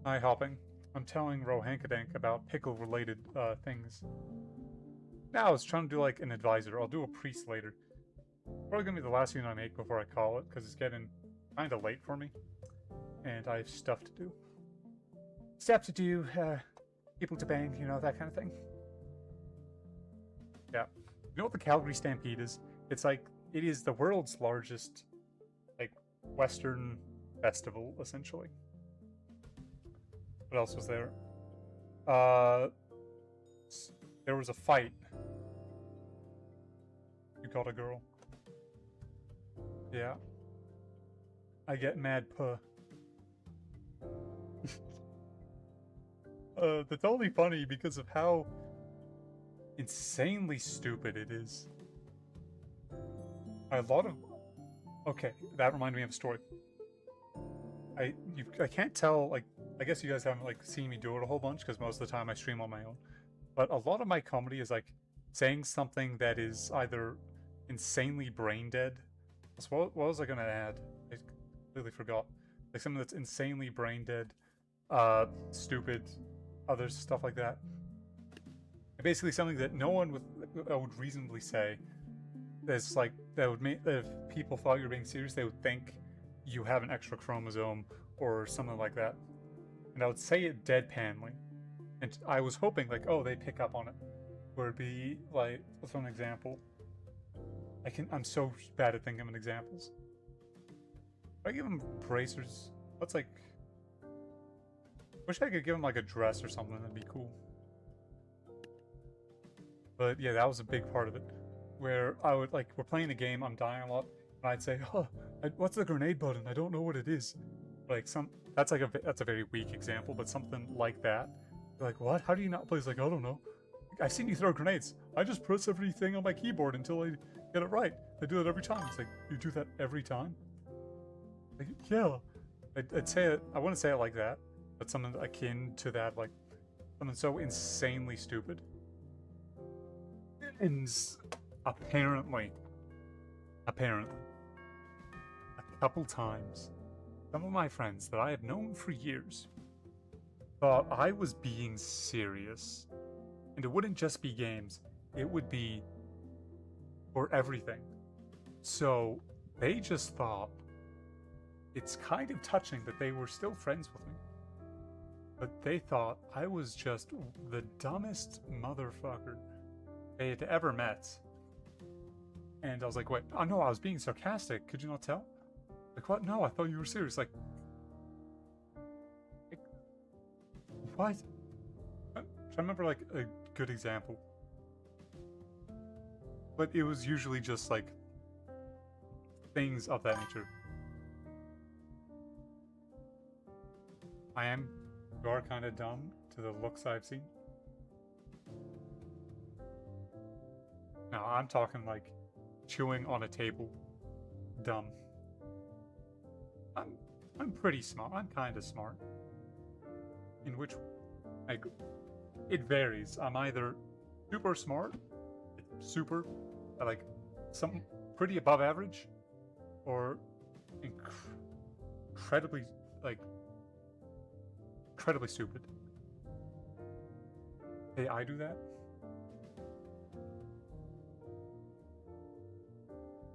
S1: hi hopping. I'm telling Rohankadank about pickle related things. Now I was trying to do like an advisor. I'll do a priest later. Probably gonna be the last thing I make before I call it, because it's getting kinda late for me. And I have stuff to do. Stuff to do, people to bang, you know, that kind of thing. Yeah. You know what the Calgary Stampede is? It's like, it is the world's largest, like, Western festival, essentially. What else was there? There was a fight. You got a girl. Yeah. I get mad puh. That's only funny because of how insanely stupid it is. A lot of... Okay, that reminded me of a story. I can't tell, like, I guess you guys haven't, like, seen me do it a whole bunch, because most of the time I stream on my own. But a lot of my comedy is, like, saying something that is either insanely brain dead. So what was I gonna add? I completely forgot. Like, something that's insanely brain dead, stupid, other stuff like that. Basically something that no one would reasonably say. That's like, that would make, if people thought you were being serious, they would think you have an extra chromosome or something like that. And I would say it deadpanly. And I was hoping, like, oh, they pick up on it. Or it'd be, like, what's one example? I'm so bad at thinking of examples. If I give them bracers, what's like... Wish I could give them, like, a dress or something, that'd be cool. But, yeah, that was a big part of it. Where I would, like, we're playing a game, I'm dying a lot, and I'd say, oh, what's the grenade button? I don't know what it is. Like, that's a very weak example, but something like that. You're like, what? How do you not play? It's like, I don't know. I've seen you throw grenades. I just press everything on my keyboard until I get it right. I do it every time. It's like, you do that every time? Like, yeah. I'd say it, I wouldn't say it like that, but something akin to that, like, something so insanely stupid. And apparently, a couple times, some of my friends that I have known for years thought I was being serious. And it wouldn't just be games. it would be for everything. So they just thought it's kind of touching that they were still friends with me. But they thought I was just the dumbest motherfucker they had ever met. And I was like, wait, oh no, I was being sarcastic. Could you not tell? Like, what? No, I thought you were serious. Like what? I'm trying to remember like a good example. But it was usually just like things of that nature. You are kind of dumb to the looks I've seen. Now I'm talking like chewing on a table. Dumb. I'm pretty smart. I'm kind of smart. In which, like, it varies. I'm either super smart, super, like, some pretty above average, or incredibly, like, incredibly stupid. Hey, I do that?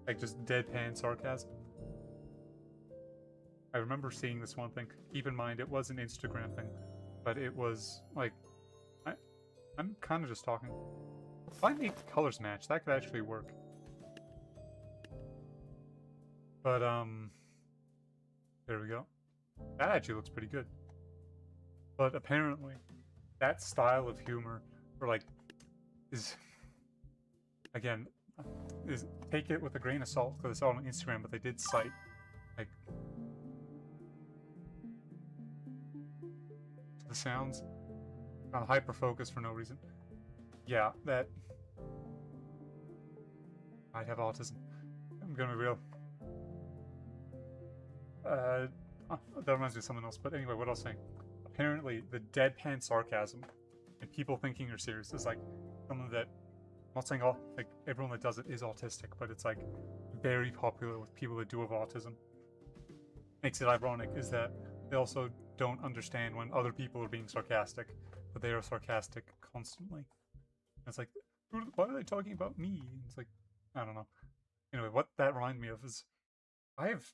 S1: Like, just deadpan sarcasm. I remember seeing this one thing. Keep in mind, it was an Instagram thing, but it was, like, I'm kind of just talking. If I make the colors match, that could actually work. But, there we go. That actually looks pretty good. But apparently, that style of humor, or like, is, again, is take it with a grain of salt because it's all on Instagram, but they did cite, like, the sounds on hyper focus for no reason. Yeah, that I have autism. I'm gonna be real. That reminds me of someone else. But anyway, what I was saying. Apparently, the deadpan sarcasm and people thinking you're serious is like something that, I'm not saying all, like everyone that does it is autistic, but it's like very popular with people that do have autism. Makes it ironic is that they also don't understand when other people are being sarcastic, but they are sarcastic constantly. And it's like, why are they talking about me? And it's like, I don't know. Anyway, what that reminded me of is, I have...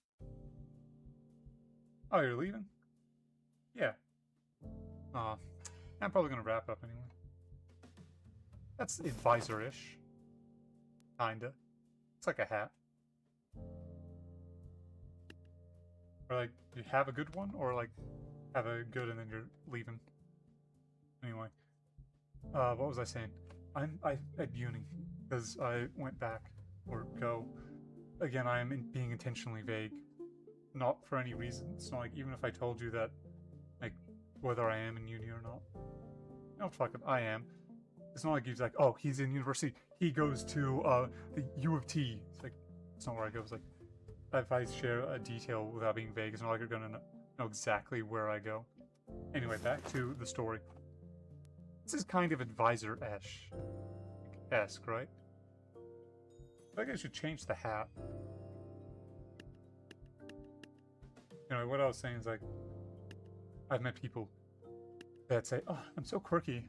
S1: Oh, you're leaving? Yeah. I'm probably gonna wrap up anyway. That's advisor-ish. Kinda. It's like a hat. Or like, you have a good one, or like, have a good and then you're leaving. Anyway. What was I saying? I'm at uni, because I went back, or go. Again, I am being intentionally vague. Not for any reason. It's not like, even if I told you that, like, whether I am in uni or not. No, fuck it, I am. It's not like he's like, oh, he's in university, he goes to the U of T. It's like, it's not where I go. It's like, if I share a detail without being vague, it's not like you're gonna know exactly where I go. Anyway, back to the story. This is kind of advisor-esque, right? I think I should change the hat. Anyway, what I was saying is, like, I've met people that say, oh, I'm so quirky.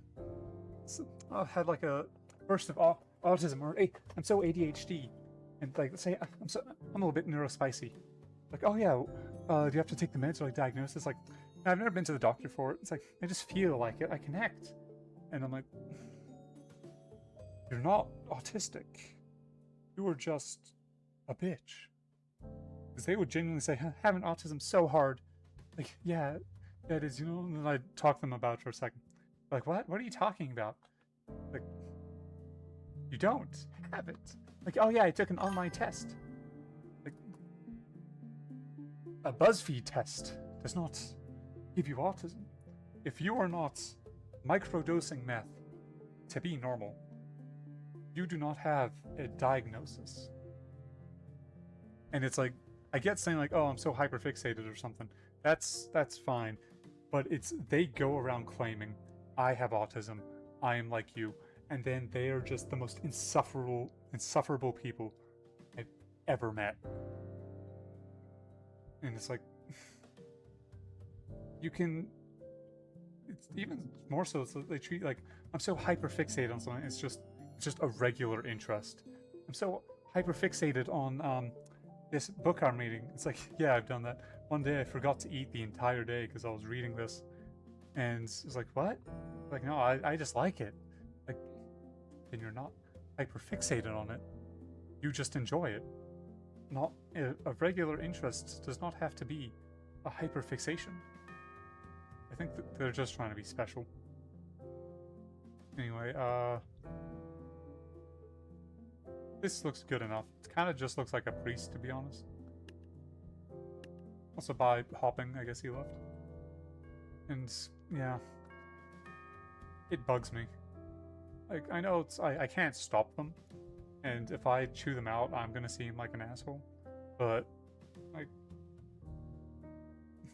S1: I've had like a burst of autism, or hey, I'm so ADHD. And like, say, I'm a little bit neurospicy. Like, oh yeah, do you have to take the meds or like diagnose? It's like, I've never been to the doctor for it. It's like, I just feel like it, I connect. And I'm like, you're not autistic. You are just a bitch. Because they would genuinely say, having autism so hard. Like, yeah, that is, you know, and then I'd talk to them about it for a second. Like, what? What are you talking about? Like, you don't have it. Like, oh yeah, I took an online test. Like, a BuzzFeed test does not give you autism. If you are not microdosing meth to be normal, you do not have a diagnosis. And it's like, I get saying like, oh, I'm so hyperfixated or something. That's fine. But it's, they go around claiming, I have autism, I am like you, and then they are just the most insufferable people I've ever met. And it's like, you can, it's even more so, it's like they treat like, I'm so hyperfixated on something, it's just, It's just a regular interest. I'm so hyperfixated on this book I'm reading. It's like, yeah, I've done that. One day I forgot to eat the entire day because I was reading this. And it's like, what? Like, no, I just like it. Like, then you're not hyperfixated on it. You just enjoy it. Not a regular interest does not have to be a hyperfixation. I think that they're just trying to be special. Anyway, this looks good enough. It kind of just looks like a priest, to be honest. Also, by hopping, I guess he left. And, yeah. It bugs me. Like, I know it's... I can't stop them. And if I chew them out, I'm gonna seem like an asshole. But, like...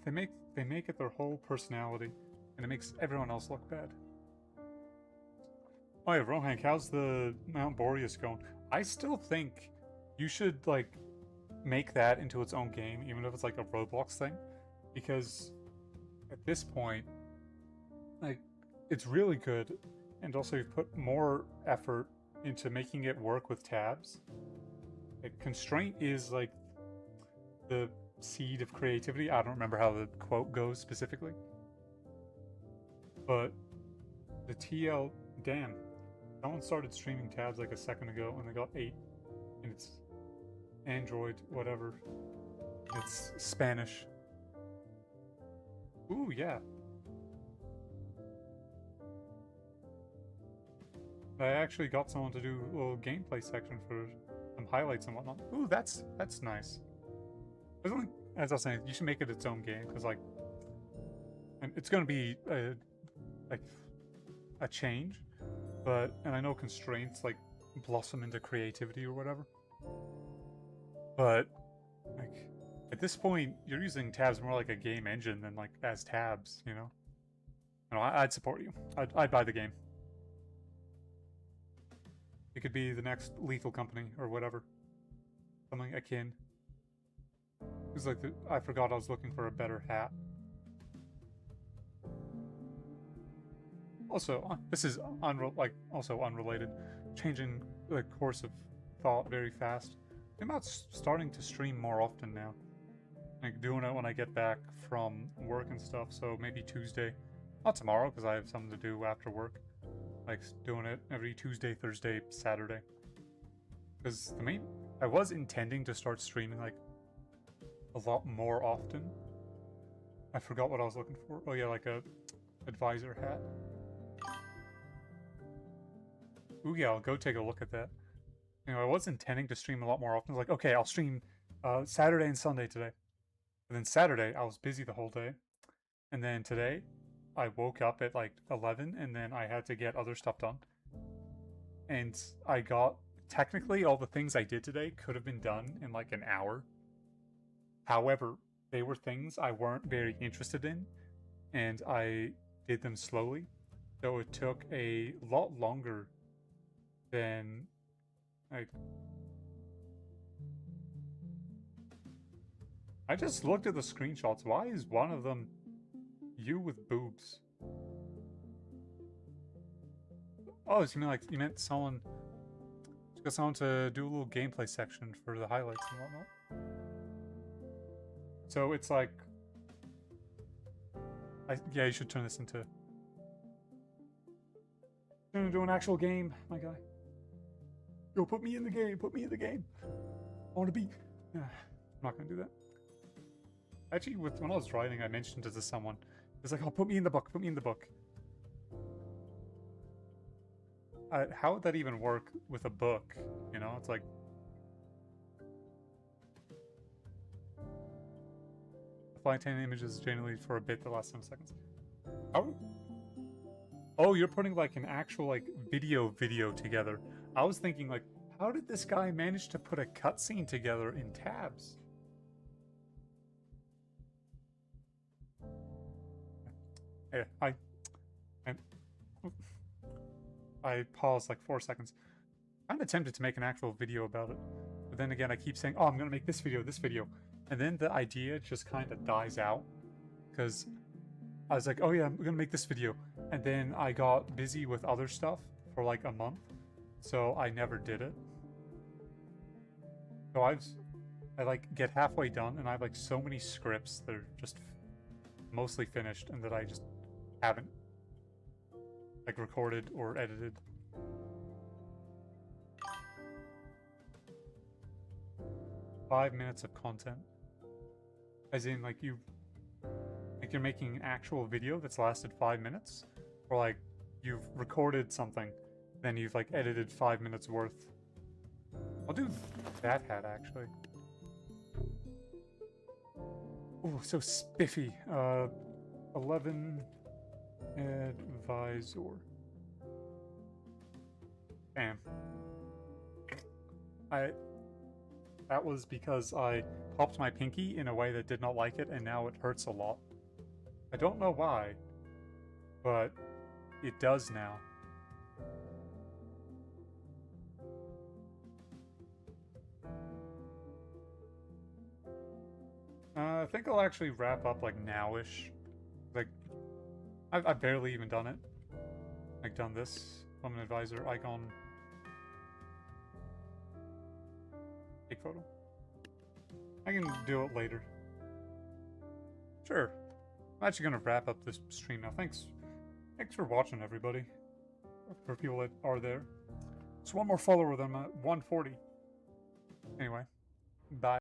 S1: They make it their whole personality. And it makes everyone else look bad. Oh yeah, Rohank, how's the Mount Boreas going? I still think you should, like, make that into its own game, even if it's like a Roblox thing. Because at this point, like, it's really good. And also you've put more effort into making it work with tabs. Like, constraint is, like, the seed of creativity. I don't remember how the quote goes specifically. But the TL... Damn. Someone started streaming tabs like a second ago and they got 8. And it's Android, whatever. It's Spanish. Ooh, yeah. I actually got someone to do a little gameplay section for some highlights and whatnot. Ooh, that's nice. As I was saying, you should make it its own game, because, like, and it's going to be a change, and I know constraints, like, blossom into creativity or whatever, but, like, at this point, you're using tabs more like a game engine than, like, as tabs, you know? No, I'd support you. I'd buy the game. It could be the next Lethal Company or whatever. Something akin. It was like, I forgot I was looking for a better hat. Also, this is also unrelated. Changing the course of thought very fast. I'm about starting to stream more often now. Like, doing it when I get back from work and stuff, so maybe Tuesday. Not tomorrow, because I have something to do after work. Like, doing it every Tuesday, Thursday, Saturday. Because I was intending to start streaming, like, a lot more often. I forgot what I was looking for. Oh yeah, like a advisor hat. Ooh yeah, I'll go take a look at that. You know, I was intending to stream a lot more often. I was like, okay, I'll stream Saturday and Sunday today. And then Saturday, I was busy the whole day. And then today, I woke up at like 11, and then I had to get other stuff done. And I got... Technically, all the things I did today could have been done in like an hour. However, they were things I weren't very interested in, and I did them slowly. So it took a lot longer than... I just looked at the screenshots. Why is one of them you with boobs? Oh, so you meant someone... You got someone to do a little gameplay section for the highlights and whatnot. So it's like... yeah, you should turn this into... Turn it into an actual game, my guy. Yo, put me in the game, put me in the game. I want to be... I'm not going to do that. Actually, when I was writing, I mentioned it to someone. It's like, oh, put me in the book, put me in the book. How would that even work with a book? You know, it's like... Flight 10 images generally for a bit that lasts 7 seconds. How? Oh, you're putting like an actual like video together. I was thinking like, how did this guy manage to put a cutscene together in tabs? Yeah, I paused like 4 seconds. I'm tempted to make an actual video about it. But then again, I keep saying, oh, I'm going to make this video. And then the idea just kind of dies out. Because I was like, oh yeah, I'm going to make this video. And then I got busy with other stuff for like a month. so I never did it. So I like get halfway done, and I have like so many scripts that are just mostly finished, and that I just haven't like recorded or edited. "5 minutes of content," as in like you're making an actual video that's lasted 5 minutes, or like you've recorded something, then you've like edited 5 minutes worth. I'll do that hat actually. Oh, so spiffy. 11 advisor. Damn. That was because I popped my pinky in a way that did not like it, and now it hurts a lot. I don't know why, but it does now. I think I'll actually wrap up like now-ish. Like, I've barely even done it. Like, done this. I'm an advisor icon. Take photo. I can do it later. Sure. I'm actually gonna wrap up this stream now. Thanks for watching, everybody. For people that are there. Just one more follower, then I'm at 140. Anyway, bye.